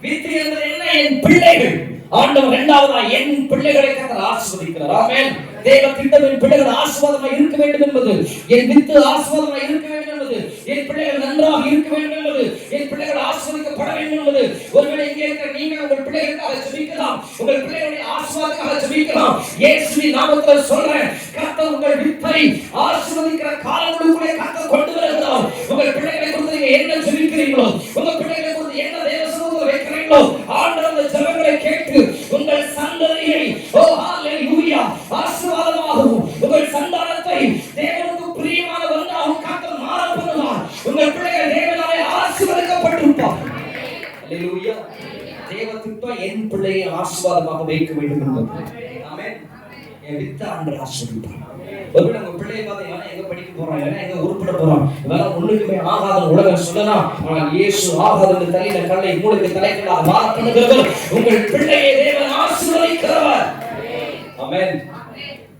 வித்தை என்பது என்ன? என் பிள்ளைகள். ஆண்டவர் இரண்டாவதா என் பிள்ளைகளை கர்த்தர் ஆசீர்வதிக்கிறார். ஆமென். தேவ திட்டம் என் பிள்ளைகள் ஆசீர்வாதமாக இருக்க வேண்டும் என்பது, என் வித்து ஆசீர்வாதமாக இருக்க வேண்டும் என்பது, என் பிள்ளைகள் நன்றாக இருக்க வேண்டும் என்பது, என் பிள்ளைகள் ஆசீர்வதிக்கப்பட வேண்டும் என்பது. ஒருவேளை இங்கே இருக்கிற நீங்கள் உங்கள் பிள்ளைகளுக்காக ஜெபிக்கலாம், உங்கள் பிள்ளைகளுடைய ஆசீர்வாதத்துக்காக ஜெபிக்கலாம். இயேசுவின் நாமத்தில் சொல்றேன், கர்த்தர் உங்கள் வித்தை ஆசீர்வதிக்கிற காலங்களுக்குள்ளே கர்த்தர் கொண்டு வருகிறார். உங்கள் பிள்ளைகளை குறித்து நீங்க என்ன ஜெபிக்கிறீங்களோ, உங்கள் பிள்ளைகளை குறித்து என்ன தேவ சமூகத்தில் வைக்கிறீங்களோ, ஆண்டவர் அந்த ஜெபங்களை கேட்டு உங்கள் சந்ததியை ஓ ஹalleluya ஆசீர்வாதமாகவும் உங்கள் சந்தானத்தை தேவனுக்கு பிரியமான ஒன்றாகவும் கர்த்தர் மாற பண்ணுவார். உங்கள் பிள்ளைகள் தேவனாலே ஆசீர்வதிக்கப்பட்டிருப்பார். ஹalleluya. தேவ திட்டம் என் பிள்ளையை ஆசீர்வாதமாக வைக்க வேண்டும் என்பது. ஆமென். என் வித்தை ஆண்டவர் ஆசீர்வதிப்பார். ஒருவேளை உங்க பிள்ளையை பார்த்தீங்கன்னா எங்க படிக்க போறோம், இல்லைன்னா எங்க உருப்பட போறோம், இதெல்லாம் ஒண்ணுக்குமே ஆகாத உலகம் சொல்லலாம். ஆனால் இயேசு ஆகாத தலையில கல்லை மூளைக்கு தலைக்கலாக மாற பண்ணுகிறவர் உங்கள் பிள்ளையை தேவன் ஆசீர்வதிக்கிறவர். ஆமென்.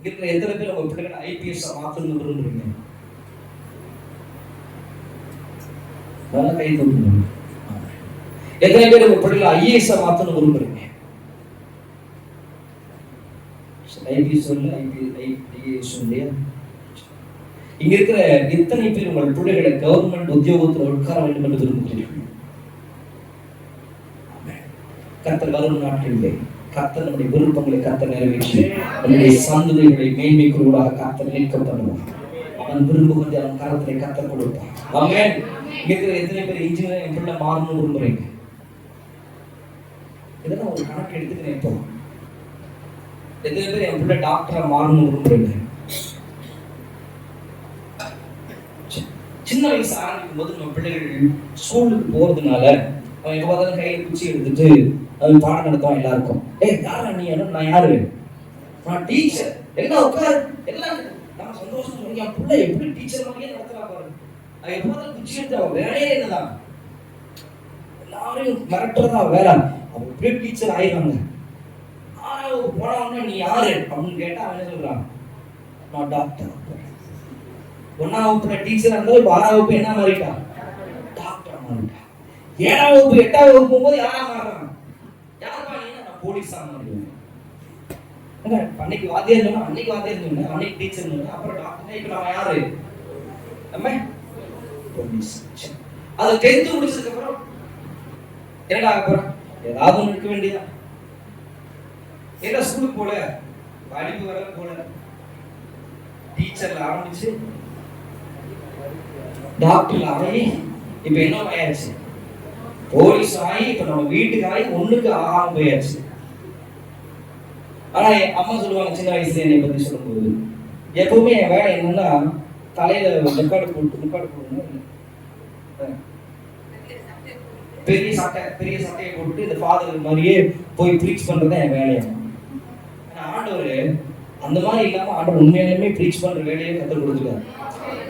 இருக்கிற எத்தனை பேர் உங்க பிள்ளைகளை ஐபிஎஸ் மாத்தணும்னு விரும்புறீங்க? நல்லா கை தூக்குங்க. எத்தனை பேர் உங்க பிள்ளைகளை ஐஏஎஸ் மாத்தணும்னு விரும்புறீங்க? ஐபிஎஸ் இல்ல ஐஏஎஸ் இல்லையா? இங்க இருக்கிற எத்தனை பேர் உங்கள் பிள்ளைகளை கவர்மெண்ட் உத்தியோகத்தில் உட்கார வேண்டும் என்று விரும்புகிறீர்கள்? கர்த்தர் வரும் நாட்களிலே கர்த்தர் நம்முடைய விருப்பங்களை கர்த்தர் நிறைவேற்றி நம்முடைய சந்ததிகளை மேன்மைக்குள்ளாக கர்த்தர் நிற்க பண்ணுவார். அவன் விரும்புவதை அவன் கரத்திலே கர்த்தர் கொடுப்பார். ஆமென். இங்க இருக்கிற எத்தனை பேர் இன்ஜினியர் என் பிள்ளை மாறணும்னு விரும்புறீங்க? இதெல்லாம் ஒரு கணக்கு எடுத்துக்கிறேன். இப்போ எத்தனை பேர் என் பிள்ளை டாக்டரா மாறணும்னு விரும்புறீங்க? சின்ன வயசு ஆரம்பிக்கும் போது நம்ம பிள்ளைகள் ஸ்கூலுக்கு போறதுனால அவன் எப்ப பார்த்தாலும் கையில குச்சி எடுத்துட்டு அவன் பாடம் நடத்துவான் எல்லாருக்கும். யாரா நீ? நான் யாரு? நான் டீச்சர். எல்லாம் உட்கார், எல்லாம் நான் சந்தோஷம் சொல்லி என் பிள்ளை எப்படி டீச்சர் மாதிரியே நடத்துறா பாரு. அவன் எப்ப பார்த்தாலும் குச்சி எடுத்து அவன் வேலையே என்னதான் எல்லாரையும் மிரட்டுறதா வேலை. அவன் எப்படியே டீச்சர் ஆயிடுறாங்க. போனவன நீ யாரு அப்படின்னு கேட்டா அவன் என்ன சொல்றான்? நான் டாக்டர். 1ஆம் வகுப்புல டீச்சர் இருந்தா இப்ப 6ஆம் வகுப்பு என்ன மாறிட்டா? டாக்டர் மாறிட்டா. 7ஆம் வகுப்பு 8ஆம் வகுப்பு போகும்போது யாரா மாறுறான்? யாரா நீ? நான் போலீஸா மாறிடுவேன். அன்னைக்கு வாத்தியார் சொன்னா, அன்னைக்கு வாத்தியார் சொன்னா, அன்னைக்கு டீச்சர் சொன்னா, அப்புறம் டாக்டர். இப்ப நான் யாரு? நம்ம போலீஸ். அது 10th முடிச்சதுக்கு அப்புறம் என்னடா அப்புறம் ஏதாவது ஒன்று இருக்க வேண்டியதா? ஏதோ ஸ்கூலுக்கு போல படிப்பு வர போல டீச்சர்ல ஆரம்பிச்சு டாக்டர்ல ஆகி இப்ப என்ன ஆயாச்சு? போலீஸ் ஆகி இப்ப நம்ம வீட்டுக்கு ஆகி ஒண்ணுக்கு ஆகாம போயாச்சு. ஆனா அம்மா சொல்லுவாங்க சின்ன வயசுல என்னை பத்தி சொல்லும்போது, எப்பவுமே என் வேலை என்னன்னா தலையில ரெக்கார்டு போடணும், பெரிய சட்டையை போட்டு இந்த ஃபாதர் மாதிரியே போய் ப்ரீச் பண்றது என் வேலையா. ஆண்டவர் அந்த மாதிரி இல்லாம ஆண்டவர் உண்மையாலுமே ப்ரீச் பண்ற வேலையை கற்றுக் கொடுத்துருக்காரு.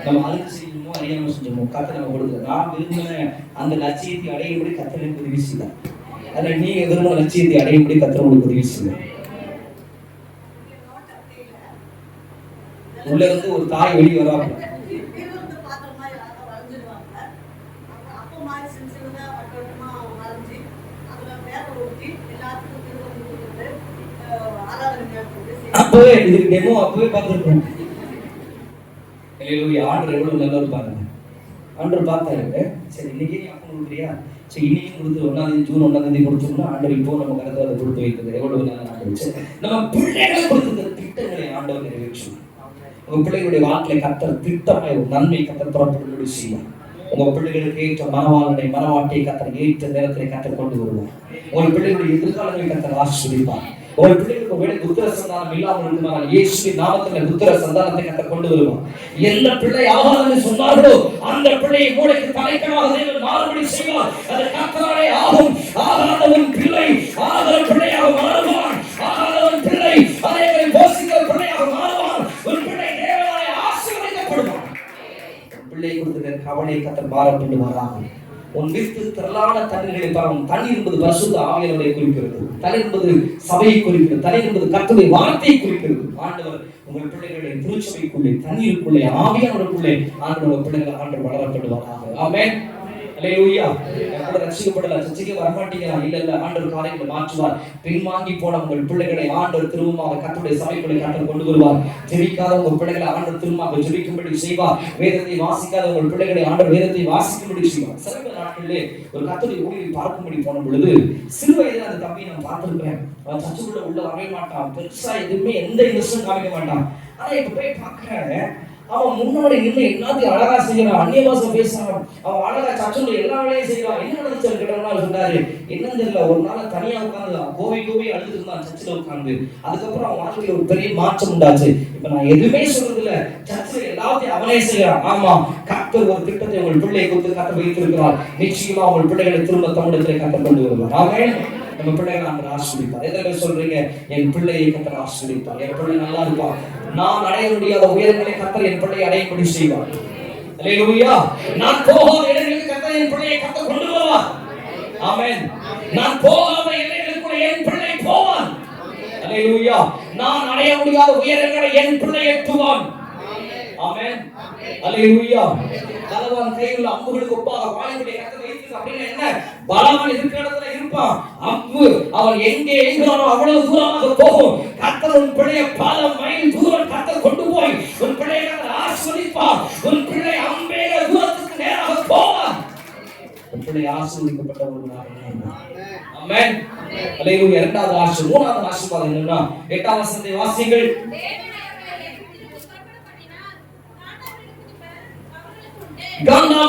நம்ம அதுக்கு செய்யணுமோ அறியாம செஞ்சோமோ கத்தை நம்ம கொடுக்குறோம். நான் விரும்பின அந்த லட்சியத்தை அடையும்படி கத்தர் எனக்கு உதவி செய்தார். அதில் நீங்க விரும்பின லட்சியத்தை அடையும்படி கத்தர் உங்களுக்கு உதவி செய்வார். உள்ள இருந்து ஒரு தாய் வெளியே வராங்க. அப்பவே இதுக்கு டெமோ அப்பவே பார்த்துருக்கோம். ஆர்டர் எவ்வளவு நல்லது பாருங்க. ஆர்டர் பார்த்தாரு. சரி இன்னைக்கு நீ அப்போ கொடுக்குறியா, சரி இன்னைக்கு கொடுத்து 1 ஜூன் 1 கொடுத்தோம்னா ஆண்டவர் இப்போ நம்ம கருத்தை அதை கொடுத்து வைக்கிறது எவ்வளவு நல்ல ஆண்டவர். நம்ம பிள்ளைகளை கொடுத்த திட்டங்களை ஆண்டவர் நிறைவேற்றும். உங்க பிள்ளைகளுடைய வாழ்க்கையை கத்தர் திட்டமாய் ஒரு நன்மை கத்தர் புறப்பட்டு செய்வார். உங்க பிள்ளைகளுக்கு ஏற்ற மனவாளனை மனவாட்டியை கத்தர் ஏற்ற நேரத்தை கத்தர் கொண்டு வருவார். உங்க பிள்ளைகளுடைய எதிர்காலங்களை கத்தர் ஆசீர்வதிப்பார். ஒரு பிள்ளைகளுக்கு ஒருவேளை புத்திர சந்தானம் இல்லாமல் இருக்குமானால் இயேசுவின் நாமத்தில் புத்திர சந்தானத்தை கத்த கொண்டு வருவான். எந்த பிள்ளை ஆகாதுன்னு சொன்னார்களோ அந்த பிள்ளையை மூளைக்கு தலைக்கமாக தேவன் மாறுபடி செய்வார். அது கத்தராலே ஆகும். ஆகாதவன் பிள்ளை ஆகிற பிள்ளையாக மாறுவான். ஆகாதவன் பிள்ளை அதே போஷிக்கிற பிள்ளையாக மாறுவான். ஒரு பிள்ளை தேவனாலே ஆசீர்வதிக்கப்படுவான். பிள்ளை கொடுத்த கவலை கத்தர் பாரப்படுவாராக. உன் வீட்டு திரளான தண்ணீர்களை பாருங்கள். தண்ணீர் என்பது பரிசுத்த ஆவியானவரை குறிக்கிறது. தலை என்பது சபையை குறிக்கிறது. தலை என்பது கர்த்தருடைய வார்த்தையை குறிக்கிறது. ஆண்டவர் உங்கள் பிள்ளைகளுடைய திருச்சபைக்குள்ளே தண்ணீருக்குள்ளே ஆவியானவருக்குள்ளே ஆண்டவர் பிள்ளைகள் ஆண்டவர் வளரப்படுவாராக. ஆமென். அல்லேலூயா. கூட ரட்சிக்கப்படல சர்ச்சைக்கு வரமாட்டீங்களா? இல்ல ஆண்டவர் காரியங்களை மாற்றுவார். பின்வாங்கி போன உங்கள் பிள்ளைகளை ஆண்டவர் திரும்பமாக கர்த்தருடைய சபைக்குள்ளே ஆண்டவர் கொண்டு வருவார். ஜெபிக்காத உங்கள் பிள்ளைகளை ஆண்டவர் திரும்பமாக ஜெபிக்கும்படி செய்வார். வேதத்தை வாசிக்காத உங்கள் பிள்ளைகளை ஆண்டவர் வேதத்தை வாசிக்கும்படி செய்வார். சில நாட்களிலே ஒரு கர்த்தருடைய ஊழியரை பார்க்கும்படி போன பொழுது சிறு வயதில் அந்த தம்பியை நான் பார்த்திருக்கிறேன். அவன் சர்ச்சுக்குள்ள உள்ள வரவே மாட்டான். பெருசா எதுவுமே எந்த இன்ட்ரெஸ்டும் காமிக்க மாட்டான். ஆனா இப்ப போய் பார்க்கிறேன், அவன் முன்னாடி நின்று எல்லாத்தையும் அழகா செய்யறான். அந்நிய பாஷை பேசுறான். அவன் அழகா சர்ச்சுல எல்லா வேலையும் செய்யறான். என்ன நடந்துச்சு கேட்டோம்னா சொன்னாரு, என்னன்னு தெரியல, ஒரு நாள் தனியா உட்காந்து கோவி அழுதுட்டு இருந்தான் சர்ச்சில் உட்காந்து. அதுக்கப்புறம் அவன் வாழ்க்கையில ஒரு பெரிய மாற்றம் உண்டாச்சு. இப்ப நான் எதுவுமே சொல்றது இல்ல, சர்ச்சில் எல்லாத்தையும் அவனே செய்யறான். ஆமா, கர்த்தர் ஒரு திட்டத்தை உங்கள் பிள்ளையை கொடுத்து கத்த வைத்திருக்கிறார். நிச்சயமா உங்கள் பிள்ளைகளை திரும்ப தமிழகத்திலே கத்த கொண்டு வருவார். ஆமென். நம்ம பிள்ளைகளை ஆண்டவர் ஆசீர்வதிப்பார். எத்தனை பேர் சொல்றீங்க, என் பிள்ளையை கர்த்தர் ஆசீர்வதிப்பார், என் பிள்ளை நல்லா இருப்பான், நான் அடைய முடியாத உயரங்களை கர்த்தர் என் பிள்ளையை அடையும்படி செய்வார். அல்லேலூயா. நான் போகாத இடங்களுக்கு கர்த்தர் என் பிள்ளையை கர்த்தர் கொண்டு வருவார். ஆமென். நான் போகாத இடங்களுக்கு என் பிள்ளை போவான். அல்லேலூயா. நான் அடைய முடியாத உயரங்களை என் பிள்ளை எட்டுவான். ஆமென். அல்லேலூயா. பலவான் கையில் அம்புகளுக்கு ஒப்பாக வாயுடைய கர்த்தர் வைத்து அப்படின்னா என்ன? பலவான் இருக்கிற இடத்துல இருப்பான். அம்பு அவன் எங்கே எங்கானோ அவ்வளவு தூரமாக போகும். கர்த்தர் உன் பிள்ளையை பல மைல் தூரம் கர்த்தர் கொண்டு போய் உன் பிள்ளையை கர்த்தர் ஆசீர்வதிப்பார். உன் பிள்ளை அம்பேக தூரத்துக்கு நேராக போவான். உன் பிள்ளை ஆசீர்வதிக்கப்பட்ட ஒரு நாள். ஆமென். அல்லேலூயா. இரண்டாவது ஆசீர்வாதம். மூணாவது ஆசீர்வாதம் என்னன்னா 8ஆம் வசனத்தை வாசியுங்கள்.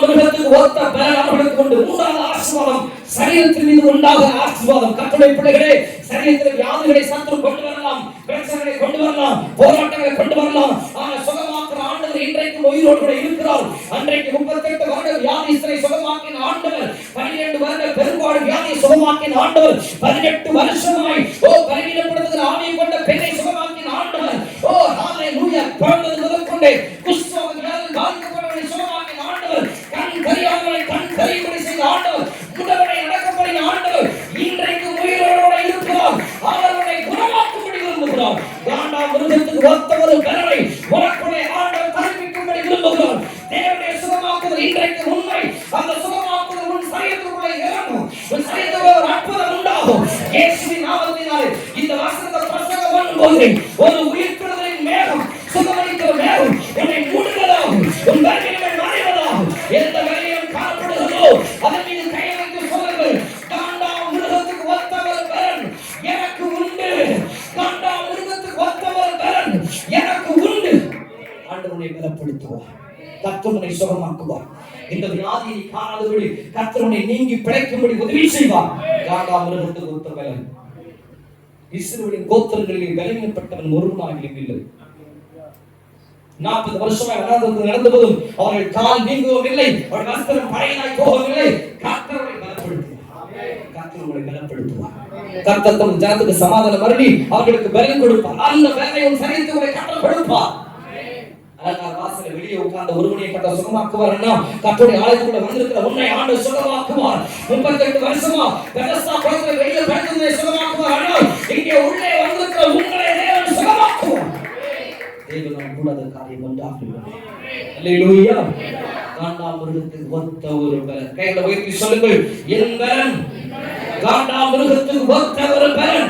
மிருகத்துக்கு ஒத்த பலன் அவர்களுக்கு உண்டு. மூன்றாவது ஆசீர்வாதம், சரீரத்தின் மீது உண்டாகிற ஆசீர்வாதம். கர்த்தருடைய பிள்ளைகளே, சரீரத்தில் வியாதிகளை சத்துரு கொண்டு வரலாம், பிரச்சனைகளை கொண்டு வரலாம், போராட்டங்களை கொண்டு வரலாம். ஆனால் சுகமாக்குற ஆண்டவர் இன்றைக்கு உயிரோடு கூட இருக்கிறார். அன்றைக்கு 38 வருட வியாதிஸ்தரை சுகமாக்கின ஆண்டவர், 12 வருட பெரும்பாடு வியாதியை சுகமாக்கின ஆண்டவர், 18 வருஷமாய் பலவீனப்படுத்துகிற ஆவியை கொண்ட பெண்ணை சுகமாக்கின ஆண்டவர். ஓ ஹalleluya. பிறந்தது முதற்கொண்டே குஷ்டரோக வியாதியில் பாதிக்கப்பட்டவரை சுகமாக்கின ஆண்டவர், கண் கரியாதவரை கண் கரியும்படி செய்த ஆண்டவர், முடவனை நடக்கப்படின ஆண்டவர் இன்றைக்கு உயிரோடு இருக்கிறார். அவர்களை குணமாக்கும்படி விரும்புகிறார். காண்டாம் மிருகத்துக்கு ஒத்த ஒரு பலனை உனக்குடைய ஆண்டவர் தரிப்பிக்கும்படி விரும்புகிறார். தேவனுடைய சுகமாக்குதல் இன்றைக்கு உண்மை. அந்த சுகமாக்குதல் உன் சரீரத்துக்குள்ளே இறங்கும். உன் சரீரத்தில் ஒரு அற்புதம் உண்டாகும். இயேசுவின் நாமத்தினாலே இந்த வசனத்தை பிரசங்கம் பண்ணும்போது ஒரு உயிர்த்தெழுதலின் மேகம், சுகமளிக்கிற மேகம் உன்னை மூடுவதாகும். உன் பலவீனங்கள் மறைவதாகும். எந்த பலவீனம் காணப்படுகிறதோ அதன் மீது கை வைத்து சொல்லுங்கள், காண்டாம் மிருகத்துக்கு ஒத்த ஒரு பலன் எனக்கு உண்டு. காண்டாம் மிருகத்துக்கு ஒத்த ஒரு பலன் எனக்கு உண்டு. ஆண்டவர் உன்னை பலப்படுத்துவார். கர்த்தர் உன்னை சுகமாக்குவார். இந்த வியாதியை காணாதபடி கர்த்தர் உன்னை நீங்கி பிழைக்கும்படி உதவி செய்வார். காண்டாம் மிருகத்துக்கு ஒத்த பலன். இஸ்ரவேலின் கோத்திரங்களில் பலவீனப்பட்டவன் ஒருவனாகிலும் இல்லை. 40 வருஷமாய் நடந்தபோதும் அவர்கள் கால் நீங்கவும் இல்லை, அவர்கள் வஸ்திரம் பழையனாய் போகவில்லை. கர்த்தரை பலப்படுத்தினார். கர்த்தர் உங்களை பலப்படுத்துவார். கர்த்தர் தம் ஜனத்துக்கு சமாதானம் அருளி அவர்களுக்கு பலன் கொடுப்பார். அந்த பலனை உன் சரீரத்துக்கு கர்த்தர் கொடுப்பார். வாசல வெளியே உட்கார்ந்த ஒருவனையை கர்த்தர் சுகமாக்குவார்னா கர்த்தருடைய ஆலயத்துக்குள்ள வந்திருக்கிற உன்னை ஆண்டவர் சுகமாக்குவார். 38 வருஷமா பெதஸ்தா குளத்துல வெளியே படுத்ததை சுகமாக்குவார். ஆனால் இங்கே உள்ளே வந்திருக்கிற உங்களை தேவன் சுகமாக்குவார். தேவனால் கூடாத காரியம் ஒன்றாக. அல்லேலூயா. காண்டாமிருகத்துக்கு ஒத்த ஒரு பலன். கைகளை உயர்த்தி சொல்லுங்கள், என் பலன் காண்டாமிருகத்துக்கு ஒத்த ஒரு பலன்.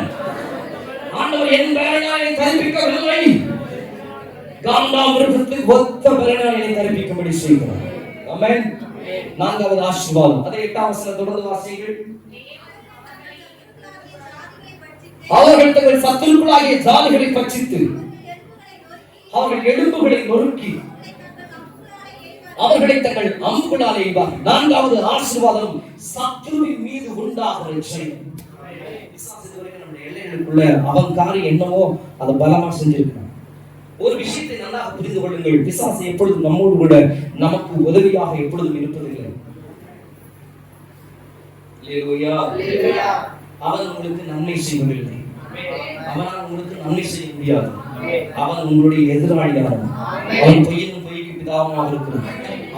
ஆண்டவர் என் பலனை தரிப்பிக்கவில்லை, காண்டாமிருகத்துக்கு ஒத்த பலனை தரிப்பிக்கும்படி செய்கிறார். ஆமென். 4வது ஆசீர்வாதம், அதே 8ஆம் வசனம் தொடர்ந்து வாசியுங்கள். அவர்கள் தங்கள் சத்துருக்களாகிய ஜாதிகளை பட்சித்து அவர்கள் எலும்புகளை நொறுக்கி அவர்களை தங்கள் அம்புகளால் எய்வார். 4வது ஆசீர்வாதம், சத்துருவின் மீது உண்டாகிற ஜெயம். நம்முடைய எல்லைகளுக்குள்ள அவன் காரியம் என்னவோ அதை பலமா செஞ்சிருக்கிறான். ஒரு விஷயத்தை நல்லா புரிந்து கொள்ளுங்கள், பிசாசு எப்பொழுதும் நம்மோடு கூட நமக்கு உதவியாக எப்பொழுதும் இருப்பதில்லை. அவன் உங்களுக்கு நன்மை செய்வதில்லை, அவனால் உங்களுக்கு நன்மை செய்ய முடியாது. அவன் உங்களுடைய எதிராளியாக, அவன் பொய்யும் பொய்க்கு பிதாவாக இருக்கிறான்,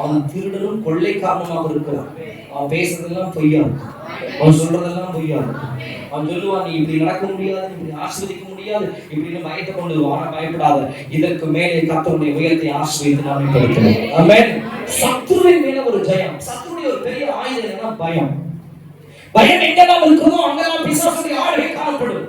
அவன் திருடனும் கொள்ளைக்காரனுமாக இருக்கிறான். அவன் பேசுறதெல்லாம் பொய்யா இருக்கும், அவன் சொல்றதெல்லாம் பொய்யா இருக்கும். அவன் சொல்லுவான், நீ இப்படி நடக்க முடியாது, இப்படி ஆசீர்வதிக்க முடியாது, இப்படின்னு பயத்தை கொண்டு வாழ பயப்படாத, இதற்கு மேலே கர்த்தருடைய உயரத்தை ஆசீர்வதித்து நாமே கொடுக்கிறோம். ஆமென். சத்துருவின் மேல ஒரு ஜெயம். சத்துருடைய ஒரு பெரிய ஆயுதம் என்னன்னா பயம். பயம் எங்கெல்லாம் இருக்குதோ அங்கெல்லாம் பிசாசுடைய ஆளுகை காணப்படும்.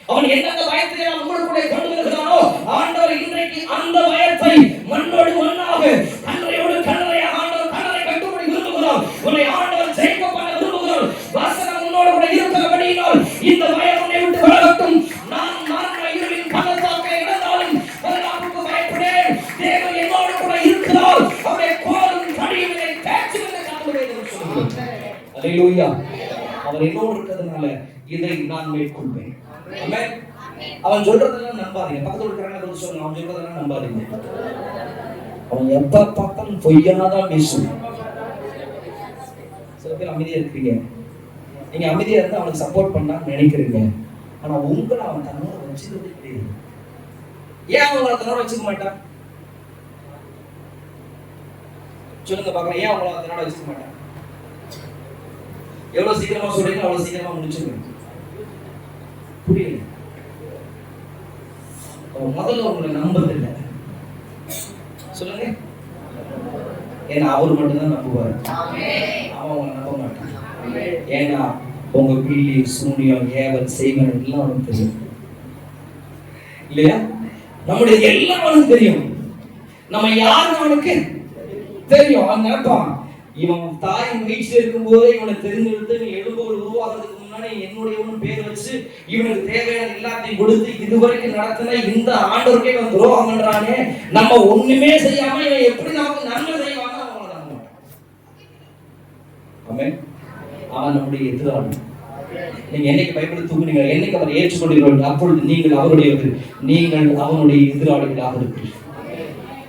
அவன் எந்தெந்த பயத்தை உங்களுக்குள்ளே கொண்டு வருகிறானோ ஆண்டவர் இன்றைக்கு அந்த பயத்தை மண்ணோடு மண்ணாக, கல்லறையோடு கல்லறையாக ஆண்டவர் கல்லறை கட்டும்படி விரும்புகிறார். உன்னை ஆண்டவர் ஜெயிக்க பண்ண விரும்புகிறார். வசனம் உன்னோடு கூட இருக்கிறபடியினால் இந்த பயம் உன்னை விட்டு விலகட்டும். நான் மரண இருளின் பள்ளத்தாக்கை நடந்தாலும் மரணத்துக்கு பயப்படேன், தேவன் என்னோடு கூட இருக்கிறார், அவருடைய கோலும் தடியும் என்னை தேற்றும் என்று கர்த்தருடைய வேதம் சொல்கிறது. அல்லேலூயா. அவர் என்னோடு இருக்கிறதுனால இதை நான் மேற்கொள்வேன். ஆமென். அவன் சொல்றதெல்லாம் நம்பாதீங்க. பக்கத்துல இருக்கிறவங்க சொல்லுங்க, அவன் சொல்றதெல்லாம் நம்பாதீங்க. அவன் எப்ப பார்த்தாலும் பொய்யாதான் பேசுவான். சில பேர் அமைதியா இருக்கிறீங்க, நீங்க அமைதியா இருந்தா அவனுக்கு சப்போர்ட் பண்ணான்னு நினைக்கிறீங்க. ஆனா உங்களை அவன் தன்னோட வச்சுக்கிறது கிடையாது. ஏன் அவங்களை தன்னோட வச்சுக்க மாட்டான் சொல்லுங்க பாக்கலாம். ஏன் அவங்கள தன்னோட வச்சுக்க மாட்டான்? எவ்வளவு சீக்கிரமா சொல்றீங்க அவ்வளவு சீக்கிரமா முடிச்சிருங்க. புரியல? முதல்ல உங்களை நம்பதில்லை. சொல்லுங்க. ஏன்னா அவர் மட்டும்தான் நம்புவார், அவன் உங்களை நம்ப மாட்டான். ஏன்னா உங்க பில்லி சூனியம் ஏவல் செய்வன் எல்லாம் அவனுக்கு தெரியும் இல்லையா? நம்முடைய எல்லாம் அவனுக்கு தெரியும். நம்ம யாருன்னு அவனுக்கு தெரியும். அவன் நினைப்பான், இவன் தாயின் வீச்சில் இருக்கும் போதே இவனை தெரிஞ்செடுத்து நீ எலும்புகள் உருவாகிறதுக்கு முன்னாடி என்னுடையவன் பேர் வச்சு இவனுக்கு தேவையான எல்லாத்தையும் கொடுத்து இதுவரைக்கும் நடத்தின இந்த ஆண்டவருக்கே இவன் துரோகம் பண்றானே, நம்ம ஒண்ணுமே செய்யாம இவன் எப்படி நமக்கு நன்மை செய்வாங்க அவங்கள நம்ப மாட்டான். ஆமென். அவன் நம்முடைய எதிராளி. நீங்க என்னைக்கு பைபிள் தூக்குனீங்க, என்னைக்கு அவரை ஏற்றுக்கொண்டீர்கள், அப்பொழுது நீங்கள் அவருடையது, நீங்கள் அவனுடைய எதிராளிகளாக இருக்கிறீர்கள்.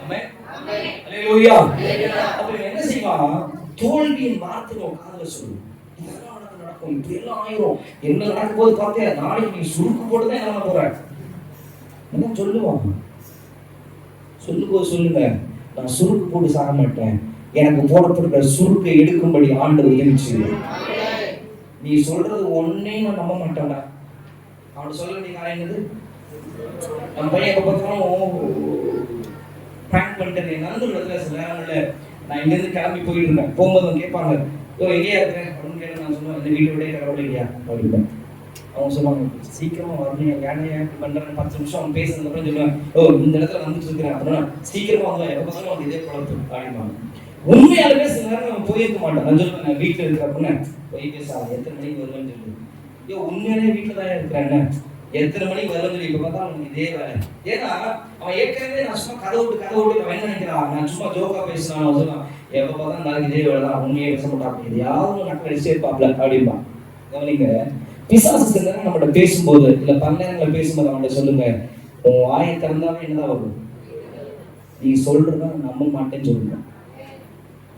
ஆமென். அல்லேலூயா. அப்ப என்ன செய்வான்? தோல்வியின் வார்த்தை காதுல சொல்லும், இதெல்லாம் நடக்கும், இப்படி எல்லாம் ஆயிரும், என்ன நடக்கும் போது பார்த்தே நாளைக்கு நீ சுருக்கு போட்டுதான் என்ன போற என்ன சொல்லுவாங்க. சொல்லும்போது சொல்லுங்க, நான் சுருக்கு போட்டு சாக மாட்டேன், எனக்கு போடப்படுகிற சுருக்கை எடுக்கும்படி ஆண்டவர் உதவி செய்வார். நீ சொல்றது ஒன்னே நான் நம்ப மாட்டேன்டா. அவன் சொல்ல வேண்டிய காரியம் என்னது? நம்ம பையன் எப்ப பார்த்தாலும் பிராங்க் பண்ணிட்டு நண்பர்கள் சில நேரங்கள்ல நான் இங்கிருந்து கிளம்பி போயிட்டு இருக்கேன், போகும்போது அவங்க கேட்பாங்க, எங்கேயா இருக்கிறேன் அப்படின்னு கேட்டு நான் சொல்லுவேன், இந்த வீட்டை விட கடவுள் இல்லையா அப்படின்பேன். அவங்க சொல்லுவாங்க, சீக்கிரமா வரணும், ஏன் பண்றேன் 10 நிமிஷம் அவங்க பேசுறது அப்புறம் சொல்லுவேன், இந்த இடத்துல வந்துட்டு இருக்கிறேன் அப்படின்னா சீக்கிரமா வந்து எப்ப பார்த்தாலும் அவங்க இதே குழப்பு அப்படின்பாங்க. உண்மையாலுமே சில நேரம் நம்ம போயிருக்க மாட்டோம். நான் சொல்லுவேன், நான் வீட்டுல இருக்கிற அப்படின்னு போய் பேசா எத்தனை மணிக்கு வருவேன்னு சொல்லுவேன். உண்மையாலே வீட்டுல தான் இருக்கிறேன், எத்தனை மணிக்கு வருவேன்னு இப்ப பார்த்தா அவனுக்கு இதே வேலை. ஏன்னா அவன் ஏற்கனவே நான் சும்மா கதை விட்டு அவன் நினைக்கிறான், நான் சும்மா ஜோக்கா பேசினான், அவன் சொல்லுவான் எப்ப பார்த்தா நாளைக்கு இதே வேலை தான், உண்மையே பேச மாட்டான், இது யாரும் நக்கல் அடிச்சே இருப்பாப்ல அப்படின்பான். கவனிங்க, பிசாசு சில நேரம் நம்மகிட்ட பேசும்போது இல்ல பல நேரங்களை பேசும்போது அவன்கிட்ட சொல்லுங்க, உன் வாயை திறந்தாவே என்னதான் வரும்? நீ சொல்றதா நம்ப மாட்டேன்னு சொல்லுங்க.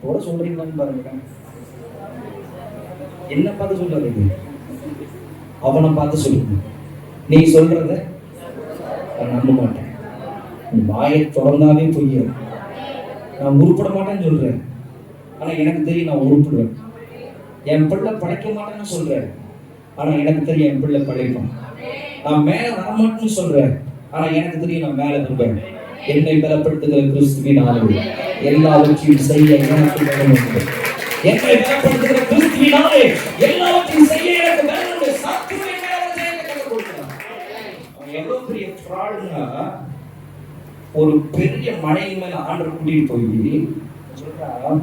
கூட சொல்றீங்களான்னு பாருங்க, என்ன பார்த்து சொல்றீங்க? அவனை பார்த்து சொல்லுங்க, நீ சொல்றத நான் நம்ப மாட்டேன். வாயை திறந்தாவே பொய்ய. நான் உருப்பட மாட்டேன்னு சொல்றேன், ஆனா எனக்கு தெரியும் நான் உருப்பிடுவேன். என் பிள்ளை படைக்க மாட்டேன்னு சொல்றேன், ஆனா எனக்கு தெரியும் என் பிள்ளை படைப்பான். நான் மேல வரமாட்டேன்னு சொல்றேன், ஆனா எனக்கு தெரியும் நான் மேல வருவேன். என்னை பலப்படுத்துகிற கிறிஸ்துவினாலே எல்லாவற்றையும் செய்ய எனக்கு பலம் உண்டு. என்னை பலப்படுத்துகிற கிறிஸ்துவினாலே எல்லாவற்றையும் செய்ய எனக்கு பலம் உண்டு. சத்துருவை மேல ஜெயத்தை கொடுக்கிறான். அவன் எவ்வளவு பெரிய ஃப்ராடுன்னா, ஒரு பெரிய மலையின் மேல ஆண்டவர் கூட்டிட்டு போய் சொல்றான்,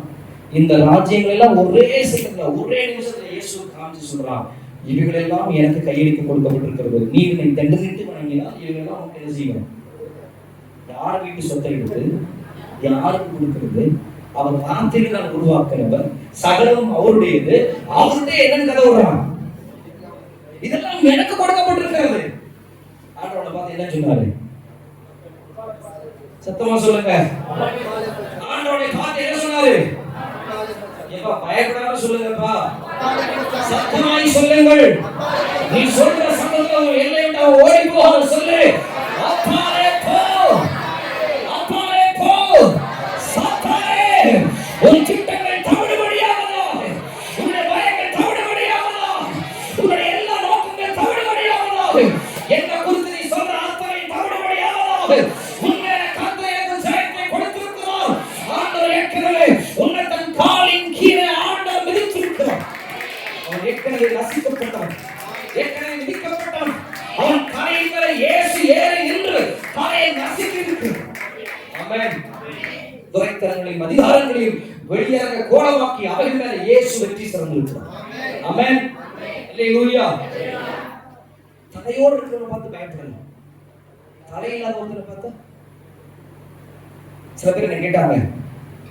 இந்த ராஜ்யங்கள் எல்லாம் ஒரே செகண்ட்ல ஒரே நிமிஷத்துல இயேசு காமிச்சு சொல்றான், இவைகளெல்லாம் எனக்கு கையளிக்க கொடுக்கப்பட்டிருக்கிறது. நீ என்னை தண்டனிட்டு வணங்கினால் இவைகளெல்லாம் உனக்கு என்ன செய்யணும்? யார் வீட்டு சொத்தை எடுத்து யாருக்கு கொடுக்கிறது? அவர் வார்த்தையில் நான் உருவாக்குறவர், சகலம் அவருடையது, அவருடைய என்னன்னு கதை விடுறான். இதெல்லாம் எனக்கு கொடுக்கப்பட்டிருக்கிறது. ஆண்டவரை பார்த்து என்ன சொன்னாரு? சத்தமா சொல்லுங்க. ஆண்டவரை பார்த்து என்ன சொன்னாரு? ஏப்பா பயப்படாம சொல்லுங்கப்பா, சத்தமாய் சொல்லுங்கள். நீ சொல்ற சத்தத்துல எல்லை விட்டு ஓடி போக சொல்லு. அப்பாலே போ, அப்பாலே போ. சத்தாலே உன் சித்தங்கள் தவிடுபடியாவதா, உன்னுடைய பயங்கள் தவிடுபடியாவதா, உன்னுடைய எல்லா நோக்கங்கள் தவிடுபடியாவதா, என்ன குறித்து நீ சொல்ற அத்தனை தவிடுபடியாவதா. உன்னை கர்த்தர் எனக்கு ஜெயத்தை கொடுத்திருக்கிறார். ஆண்டவர் ஏற்கனவே உன்னை தன் காலின் கீழே ஆண்டவர் மிதித்திருக்கிறார். அவன் ஏற்கனவே ரசிக்கப்பட்டவன், ஏற்கனவே மிதிக்கப்பட்டவன். அவன் தலையின் மேலே இயேசு ஏறி நின்று தலையை நசுக்கியிருக்கிறார். ஆமென். துரைத்தனங்களையும் அதிகாரங்களையும் வெளியாக கோலமாக்கி அவைகள் மேலே இயேசு வெற்றி சிறந்திருக்கிறார். ஆமென். அல்லேலூயா. தலையோடு இருக்கிறவனை பார்த்து பயப்படணும், தலையில்லாத ஒருத்தரை பார்த்தா. சில பேர் என்ன கேட்டாங்க,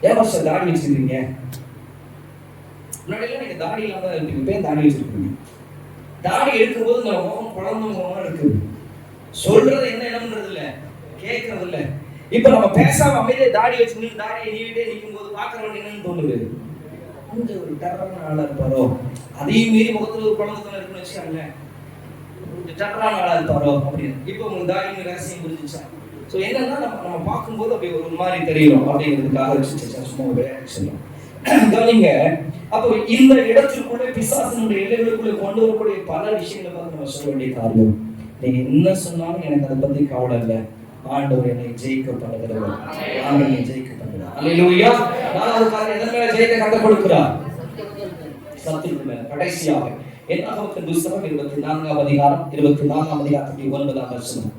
ஏன் மாஸ்டர் தாடி வச்சிருக்கீங்க? முன்னாடி எல்லாம் நீங்க தாடி இல்லாம இருப்பீங்க, இப்ப தாடி வச்சிருக்கீங்க. தாடி எடுக்கும்போது நம்ம முகம் குழந்தை முகமா இருக்குது. சொல்றது என்ன என்னன்றது இல்ல, கேட்கறது இல்ல. இப்ப நம்ம பேசாம அமைதியா தாடி வச்சு நின்று தாடியை நீவிட்டே நிற்கும் போது பாக்குறவங்க என்னன்னு தோணுது, கொஞ்சம் ஒரு டர்ரான ஆளா இருப்பாரோ, அதையும் மீறி முகத்துல ஒரு குழந்தை இருக்குன்னு வச்சுக்காங்க, கொஞ்சம் டர்ரான ஆளா இருப்பாரோ அப்படின்னு. இப்ப உங்களுக்கு தாடி ரகசியம் புரிஞ்சுச்சா? ஸோ என்னன்னா நம்ம பார்க்கும்போது அப்படி ஒரு மாதிரி தெரியும் அப்படிங்கிறதுக்காக வச்சு சும்மா விளையாட்டு சொல்லலாம். கவனிங்க, அப்போ இந்த இடத்திற்குள்ளே பிசாசினுடைய எல்லைகளுக்குள்ளே கொண்டு வரக்கூடிய பல விஷயங்களை பார்த்து நம்ம சொல்ல வேண்டிய காரணம், நீங்க என்ன சொன்னாலும் எனக்கு அதை பத்தி கவலை இல்லை, ஆண்டவர் என்னை ஜெயிக்க பண்ணுகிறவர், ஆண்டவர் என்னை ஜெயிக்க பண்ணுகிறார். அல்லேலூயா. நாலாவது காரணம், எதன் மேல ஜெயத்தை கற்றுக் கொடுக்கிறார்? சத்துருக்கு மேல. கடைசியாக என்னாகமத்தின் புத்தகம் 24ஆம் அதிகாரம் 24ஆம் அதிகாரத்துடைய 9ஆம் வசனம்.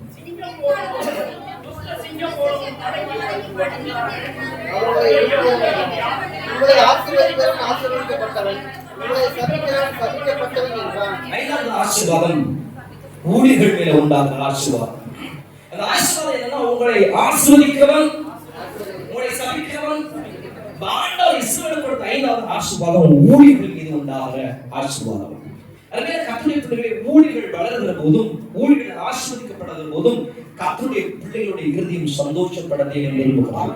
ஆசீர்வாதம் ஊழியர்கள் மேல உண்டாகிற ஆசீர்வாதம். அந்த ஆசீர்வாதம் என்னன்னா, உங்களை ஆசீர்வதிக்கிறவன், உங்களை சபிக்கிறவன். ஆண்டவர் இஸ்ரவேலுக்கு கொடுத்த 5வது ஆசீர்வாதம் ஊழியர்கள் மீது உண்டாகிற ஆசீர்வாதம். அதுவே கர்த்தருடைய பிள்ளைகளை ஊழியர்கள் வளர்கிற போதும், ஊழியர்கள் ஆசீர்வதிக்கப்படுகிற போதும் கர்த்தருடைய பிள்ளைகளுடைய இருதயம் சந்தோஷப்படவே விரும்புகிறார்.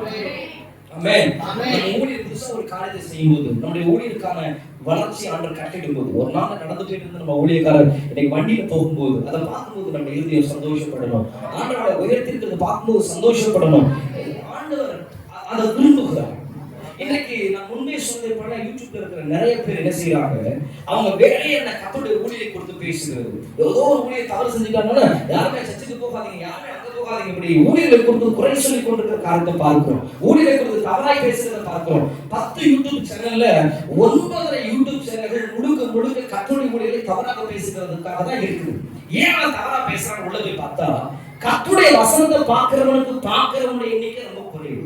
ஆமென். நம்ம ஊழியர் புதுசா ஒரு காரியத்தை செய்யும்போது, நம்முடைய ஊழியருக்கான வளர்ச்சி ஆண்டவர் கட்டிடும் போது, ஒரு நாள் நடந்து போயிட்டு இருந்து நம்ம ஊழியக்காரர் இன்னைக்கு வண்டியில போகும்போது அதை பார்க்கும்போது நம்ம இருதயம் சந்தோஷப்படணும். ஆண்டவரை உயர்த்திருக்கிறத பார்க்கும்போது சந்தோஷப்படணும். ஆண்டவர் அதை விரும்புகிறார். இன்னைக்கு நான் முன்பே சொன்னது போல யூடியூப்ல இருக்கிற நிறைய பேர் என்ன செய்யறாங்க, அவங்க வேலையை என்ன கர்த்தருடைய ஊழியரை கொடுத்து பேசுகிறது. ஏதோ ஒரு ஊழியர் தவறு செஞ்சுட்டாங்கன்னா யாருமே சர்ச்சுக்கு போகாதீங்க, யாருமே அங்க போகாதீங்க, இப்படி ஊழியரை கொடுத்து குறை சொல்லி கொண்டிருக்கிற காரியத்தை பார்க்கிறோம். ஊழியரை கொடுத்து தவறாய் பேசுறதை பார்க்கிறோம். 10 யூடியூப் சேனல்ல 9 யூடியூப் சேனல்கள் முழுக்க கர்த்தருடைய ஊழியரை தவறாக பேசுகிறதுக்காக தான் இருக்குது. ஏன் தவறா பேசுறாங்க உள்ள போய் பார்த்தா, கர்த்தருடைய வசனத்தை பார்க்கிறவனுடைய எண்ணிக்கை ரொம்ப குறைவு.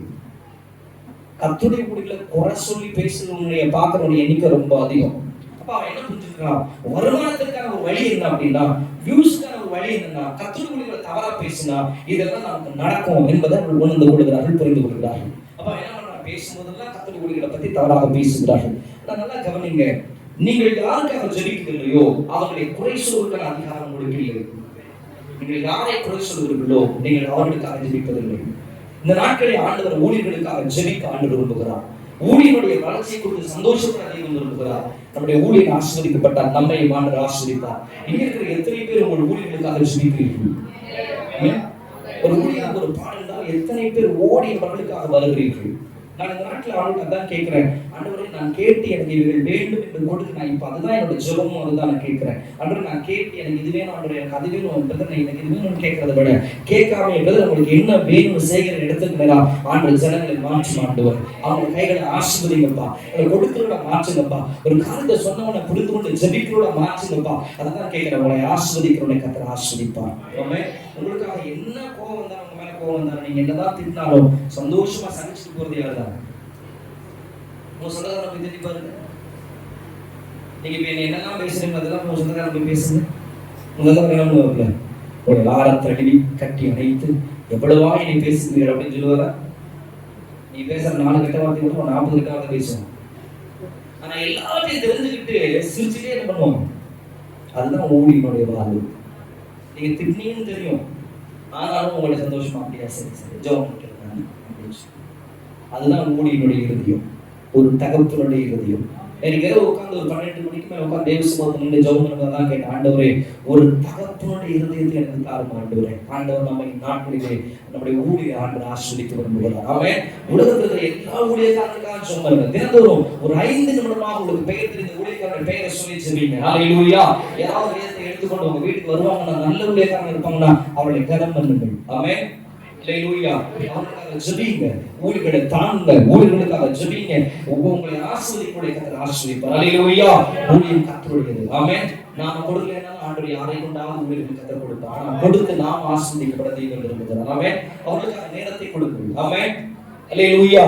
கர்த்தருடைய ஊழியர்களை குறை சொல்லி பேசுறவனுடைய பார்க்கிறவனுடைய எண்ணிக்கை ரொம்ப அதிகம். அப்ப அவன் என்ன புரிஞ்சுக்கிறான், வருமானத்திற்கான ஒரு வழி என்ன அப்படின்னா, வியூஸ்க்கான ஒரு வழி என்னன்னா, கர்த்தருடைய ஊழியர்களை தவறா பேசினா இதெல்லாம் நமக்கு நடக்கும் என்பதை அவர்கள் உணர்ந்து கொள்கிறார்கள், புரிந்து கொள்கிறார்கள். அப்ப என்ன பண்றாங்க, பேசும்போதெல்லாம் கர்த்தருடைய ஊழியர்களை பத்தி தவறாக பேசுகிறார்கள். நல்லா கவனிங்க, நீங்கள் யாருக்காக ஜெபிக்கிறீர்களோ அவர்களை குறை சொல்வதற்கான அதிகாரம் உங்களுக்கு இல்லை. நீங்கள் யாரை குறை சொல்கிறீர்களோ நீங்கள் அவர்களுக்காக ஜெபிப்பதில்லை. இந்த நாட்களில் ஆண்டவர் ஊழியர்களுக்காக ஜெபிக்க ஆண்டவர் விரும்புகிறார். ஊழியனுடைய வளர்ச்சியை குறித்து சந்தோஷப்பட தேவன் விரும்புகிறார். நம்முடைய ஊழியன் ஆசீர்வதிக்கப்பட்டால் நம்மை ஆண்டவர் ஆசீர்வதிப்பார். இங்க இருக்கிற எத்தனை பேர் உங்கள் ஊழியர்களுக்காக ஜெபிக்கிறீர்கள்? ஒரு ஊழியனுக்கு ஒரு பாடல் தான், எத்தனை பேர் ஓடி அவர்களுக்காக வருகிறீர்கள்? நான் இந்த நாட்டில் ஆளுநர் அதான் கேட்கிறேன், ஆண்டவரே நான் கேட்டு எனக்கு இவர்கள் வேண்டும் என்று கொடுத்து நான் இப்போ அதுதான் என்னோட ஜெபமும், அதுதான் நான் கேட்கிறேன். ஆண்டவரே நான் கேட்டு எனக்கு இது வேணும், ஆண்டவரே எனக்கு அது வேணும், எனக்கு இது வேணும்னு கேட்கறத விட கேட்காம என்பது உங்களுக்கு என்ன வேணும்னு செய்கிற இடத்துக்கு மேலா ஆண்டவர் ஜனங்களை மாற்றி ஆண்டவர் அவங்க கைகளை ஆசீர்வதிங்கப்பா, கொடுக்கிறோட மாற்றுங்கப்பா, ஒரு காரியத்தை சொன்னவனை புரிந்து கொண்டு ஜெபிக்கிறோட மாற்றுங்கப்பா. அதான் கேட்கிறேன், உங்களை ஆசீர்வதிக்கிறவனை கர்த்தர் ஆசீர்வதிப்பார். உங்களுக்காக என்ன கோபம் வந்தாலும் உங்க மேல கோபம் வந்தாலும் நீங்க என்னதான் திட்டினாலும் சந்தோஷமா சகிச்சுட்டு போறது யாருதான்? உங்க சொந்தக்காரன் போய் திட்டி பாருங்க. நீங்க இப்ப என்னெல்லாம் பேசுறீங்க அதெல்லாம் உங்க சொந்தக்காரன் போய் பேசுங்க. உங்க சொந்தக்காரன் ஒரு லாரம் தழுவி கட்டி அணைத்து எவ்வளவா நீ பேசுகிறீர்கள் அப்படின்னு சொல்லுவாரா? நீ பேசுற 4 கெட்ட வார்த்தை கூட 40 கெட்ட வார்த்தை பேசுவோம். ஆனா எல்லாத்தையும் தெரிஞ்சுக்கிட்டு சிரிச்சுட்டே என்ன பண்ணுவோம்? அதுதான் ஊழியனுடைய வாழ்வு. நீங்க திட்டினீங்கன்னு தெரியும், ஆனாலும் உங்களை சந்தோஷமா அப்படியா சரி சரி ஜெபம் பண்ணிருக்காங்க அப்படின்னு சொல்லி, அதுதான் ஊழியனுடைய இருதயம், ஒரு தகப்பனுடைய இருதயம். எனக்கு ஏதோ உட்காந்து ஒரு 12 மணிக்கு மேல உட்காந்து தேவ சமூகத்துல நின்று ஜெபம் பண்ணுறதான் கேட்டேன், ஆண்டவரே ஒரு தகப்பனுடைய இருதயத்தை எனக்கு தாரும் ஆண்டவரே. ஆண்டவர் நம்ம நாட்களிலே நம்முடைய ஊழியை ஆண்டவர் ஆசீர்வதிக்க விரும்புகிறார். அவன் உலகத்துல எல்லா ஊழியக்காரனுக்காக சொன்னாங்க, தினந்தோறும் ஒரு 5 நிமிடமாக உங்களுக்கு பெயர் தெரிந்த ஊழியக்காரனுடைய பெயரை சொல்லி செல்வீங்க. ஹல்லேலூயா. யாராவது வேதத்தை எடுத்துக்கொண்டு உங்க வீட்டுக்கு வருவாங்கன்னா, நல்ல ஊழியக்காரன் இருப்பாங்கன்னா அவர்களை கனம் பண்ணுங்கள். ஆமென். ஹல்லேலூயா. அவர்களுக்காக ஜெபிங்க, ஊழியர்களை தாங்க, ஊழியர்களுக்காக ஜெபிங்க. உங்களை ஆசீர்வதிக்கக்கூடிய கர்த்தர் ஆசீர்வதிப்பார். ஹல்லேலூயா. ஊழியம் கர்த்தருடையது. ஆமென். நாம கொடுக்கலைன்னா ஆண்டவர் யாரை கொண்டாலும் ஊழியர்களுக்கு கர்த்தர் கொடுப்பார். ஆனா கொடுத்து நாம் ஆசீர்வதிக்கப்பட தேவன் விரும்புகிறார். ஆமென். அவர்களுக்காக நேரத்தை கொடுங்கள். ஆமென். ஹல்லேலூயா.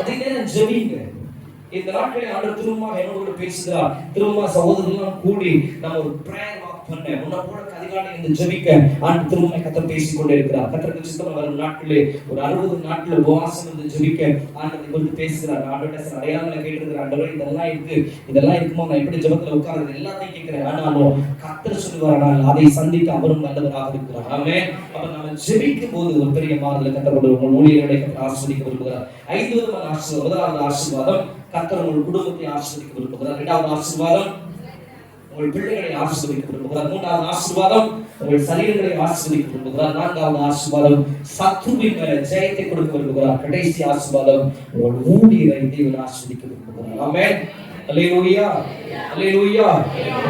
அதே நேரம் ஜெபிங்க. இந்த நாட்களில் ஆண்டவர் திரும்ப என்னோட பேசுகிறார். திரும்ப சகோதரர்கள் கூடி நம்ம ஒரு பிரேயர் வாக் பண்ண உன்னை போல அதிகாலை இந்த ஜெபிக்க ஆண்டு திரும்ப கர்த்தர் பேசிக் கொண்டே இருக்கிறார். கர்த்தருக்கு சித்தம் வரும் நாட்களிலே ஒரு 60 நாட்கள் உபவாசம் இருந்து ஜெபிக்க ஆண்டவர் குறித்து பேசுகிறார். ஆண்டவர்கிட்ட அடையாளங்களை கேட்டிருக்கிற ஆண்டவர் இதெல்லாம் இருக்குமோ, நான் எப்படி ஜெபத்துல உட்கார்றது எல்லாத்தையும் கேட்கிறேன். ஆனாலும் கர்த்தர் சொல்லுவார், அதை சந்திக்க அவரும் நல்லவராக இருக்கிறார். ஆமென். அப்ப நம்ம ஜெபிக்கும் போது ஒரு பெரிய மாறுதலை கர்த்தர் உங்கள் ஊழியர்களை கர்த்தர் ஆசீர்வதிக்க விரும்புகிறார். 5 விதமான ஆசீர்வாதம். முதலாவது ஆசீர்வாதம், கர்த்தர் உங்கள் குடும்பத்தை ஆசீர்வதிக்க விரும்புகிறார். 2வது ஆசீர்வாதம், உங்கள் பிள்ளைகளை ஆசீர்வதிக்க விரும்புகிறார். 3வது ஆசீர்வாதம், உங்கள் சரீரங்களை ஆசீர்வதிக்க விரும்புகிறார். 4வது ஆசீர்வாதம், சத்துருவின் மேல ஜெயத்தை கொடுக்க விரும்புகிறார். கடைசி ஆசீர்வாதம், உங்கள் ஊழியரை தேவன் ஆசீர்வதிக்க விரும்புகிறார். ஆமென். ஹல்லேலூயா. ஹல்லேலூயா.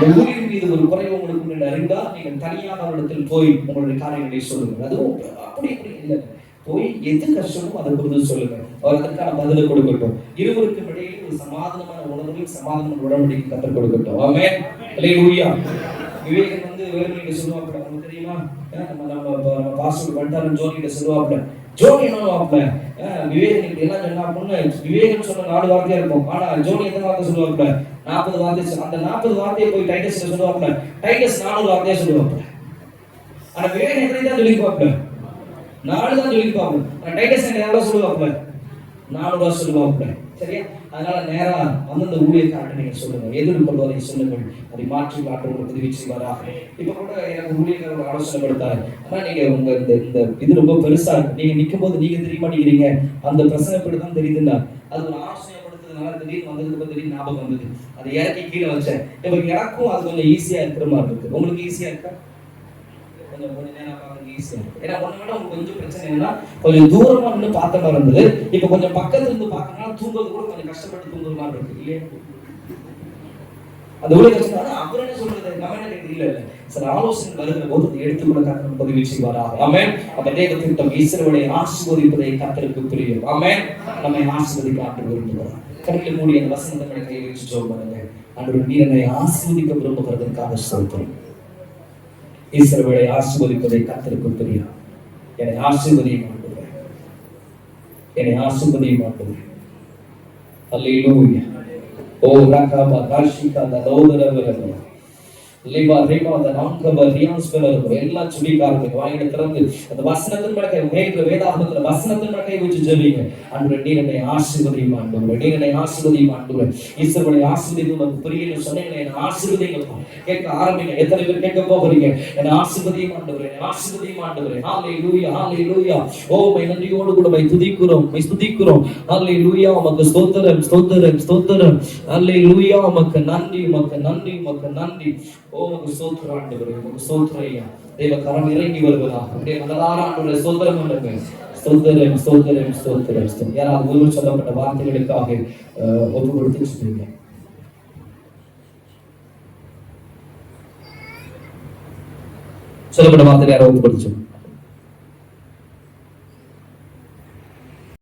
ஊழியர் மீது ஒரு குறைவு உங்களுக்கு அறிந்தால் நீங்கள் தனியாக அவரிடத்தில் போய் உங்களுடைய காரியங்களை சொல்லுங்கள். அதுவும் அப்படி இல்லை, போய் எது கஷ்டமோ அதை குறித்து சொல்லுங்க, அவர் அதற்கான பதிலை கொடுக்கட்டும். இருவருக்கும் இடையே ஒரு சமாதானமான உணர்வில் சமாதான உடன்படிக்கை கற்றுக் கொடுக்கட்டும். ஆமென். ஹல்லேலூயா. விவேகன் வேலுமணிக்கு சொல்லுவாப்ல, உங்களுக்கு தெரியுமா? நம்ம பாஸ்டர் வண்டாரன் ஜோனிகிட்ட சொல்லுவாப்ல, ஜோனி என்னவாப்ல விவேகனுக்கு எல்லாம் சொன்னா பொண்ணு விவேகன் சொன்ன 4 வார்த்தையா இருக்கும். ஆனா ஜோனி எத்தனை வார்த்தை சொல்லுவாப்ல? 40 வார்த்தை. அந்த 40 வார்த்தையை போய் டைட்டஸ் சொல்லுவாப்ல, டைட்டஸ் 4 வார்த்தையா சொல்லுவாப்ல. ஆனா விவேகன் எத்தனை தான் சொல்லிப்பாப்ல? 4 தான் சொல்லிப்பாப்ல. ஆனா டைட்டஸ் எவ்வளவு சொல்லுவாப்ல? 4 சொல்லுவாப்ல. சரியா? அதனால நேரா அந்தந்த ஊழியக்காரர்கிட்ட நீங்க சொல்லுங்க, எதிர்கொள்வதை சொல்லுங்கள், அதை மாற்றி காட்டுறவங்களுக்கு உதவி செய்வாராக. இப்ப கூட எனக்கு ஊழியக்காரர் ஆலோசனை கொடுத்தாரு, ஆனா நீங்க உங்க இந்த இது ரொம்ப பெருசா இருக்கு, நீங்க நிற்கும் போது நீங்க தெரிய மாட்டேங்கிறீங்க, அந்த பிரச்சனை இப்படிதான் தெரியுதுன்னா அது ஒரு ஆலோசனை படுத்ததுனால திடீர்னு வந்ததுக்கு திடீர்னு ஞாபகம் வந்தது, அதை இறக்கி கீழே வச்சேன். இப்ப எனக்கும் அது கொஞ்சம் ஈஸியா இருக்கிற மாதிரி இருக்கு. உங்களுக்கு ஈஸியா இருக்கா? கொஞ்சம் நேரம் பார்க்கறதுக்கு ஈஸியா இருக்கு. ஏன்னா ஒண்ணு விட உங்களுக்கு கொஞ்சம் பிரச்சனை என்னன்னா, கொஞ்சம் தூரமா நின்று பார்த்த மாதிரி இருந்தது, இப்ப கொஞ்சம் பக்கத்துல இருந்து பார்க்கறதுனால தூங்குறது கூட கொஞ்சம் கஷ்டப்பட்டு தூங்குற மாதிரி இருக்கு இல்லையா? அது எவ்வளவு கஷ்டம். ஆனா அவர் என்ன சொல்றது, நம்ம என்ன தெரியல இல்ல, சில ஆலோசனை வருகிற போது அதை எடுத்துக்கொள்ள கர்த்தர் உதவி செய்வாராக. ஆமென். அப்ப தேவ திட்டம் இஸ்ரவேலை ஆசீர்வதிப்பதை கர்த்தருக்கு பிரியம். ஆமென். நம்மை ஆசீர்வதிக்க ஆண்டவர் விரும்புகிறார். கண்களை மூடி அந்த வசனத்தை கையில் வச்சு ஜெபம் பண்ணுங்க. ஆண்டவர் நீர் என்னை ஆசீர்வதிக்க விரும்புகிறதற்காக ஸ்தோத்திரம். இஸ்ரவேலை ஆசீர்வதிப்பதை கர்த்தருக்கு பிரியம். என்னை ஆசீர்வதியும் ஆண்டவரே, என்னை ஆசீர்வதியும் ஆண்டவரே. அல்லேலூயா. ஓ ரகாபா ராஷிகா தலோதரவரவ அந்த 4 ரியாஸ்கள் இருக்கும். எல்லா சுடிக்காரங்க வாயில திறந்து அந்த வசனத்தின் மேல கை வைக்கிற வேதாகமத்துல வசனத்தின் மேல கை வச்சு ஜெபிங்க. ஆண்டவரே நீர் என்னை ஆசீர்வதியும் ஆண்டவரே, நீர் என்னை ஆசீர்வதியும் ஆண்டவரே, இயேசுவை ஆசீர்வதியும். உங்களுக்கு புரியல சொன்னீங்களே, என்னை ஆசீர்வதிங்க. கேட்க ஆரம்பிங்க. எத்தனை பேர் கேட்க போகிறீங்க? என்னை ஆசீர்வதியும் ஆண்டவரே, என்னை ஆசீர்வதியும் ஆண்டவரே. ஹalleluya ஹalleluya. ஓ மை நன்றியோடு கூட மை துதிக்கிறோம், மை ஸ்துதிக்கிறோம். ஹalleluya. உமக்கு ஸ்தோத்திரம் ஸ்தோத்திரம் ஸ்தோத்திரம். ஹalleluya. உமக்கு நன்றி உமக்கு நன்றி உமக்கு நன்றி. ஓ உமக்கு ஸ்தோத்திரம் ஆண்டவரே, உமக்கு ஸ்தோத்திரம் ஐயா. தேவ கரம் இறங்கி வருவதாக. அப்படியே மனதார ஆண்டவரே ஸ்தோத்திரம் பண்ணுங்க. ஸ்தோத்திரம் ஸ்தோத்திரம் ஸ்தோத்திரம் ஸ்தோத்திரம். யாராவது ஒருவர் சொல்லப்பட்ட வார்த்தைகளுக்காக ஒப்பு கொடுத்து சொல்லுங்க. சொல்லப்பட்ட வார்த்தை யாராவது ஒப்பு கொடுத்து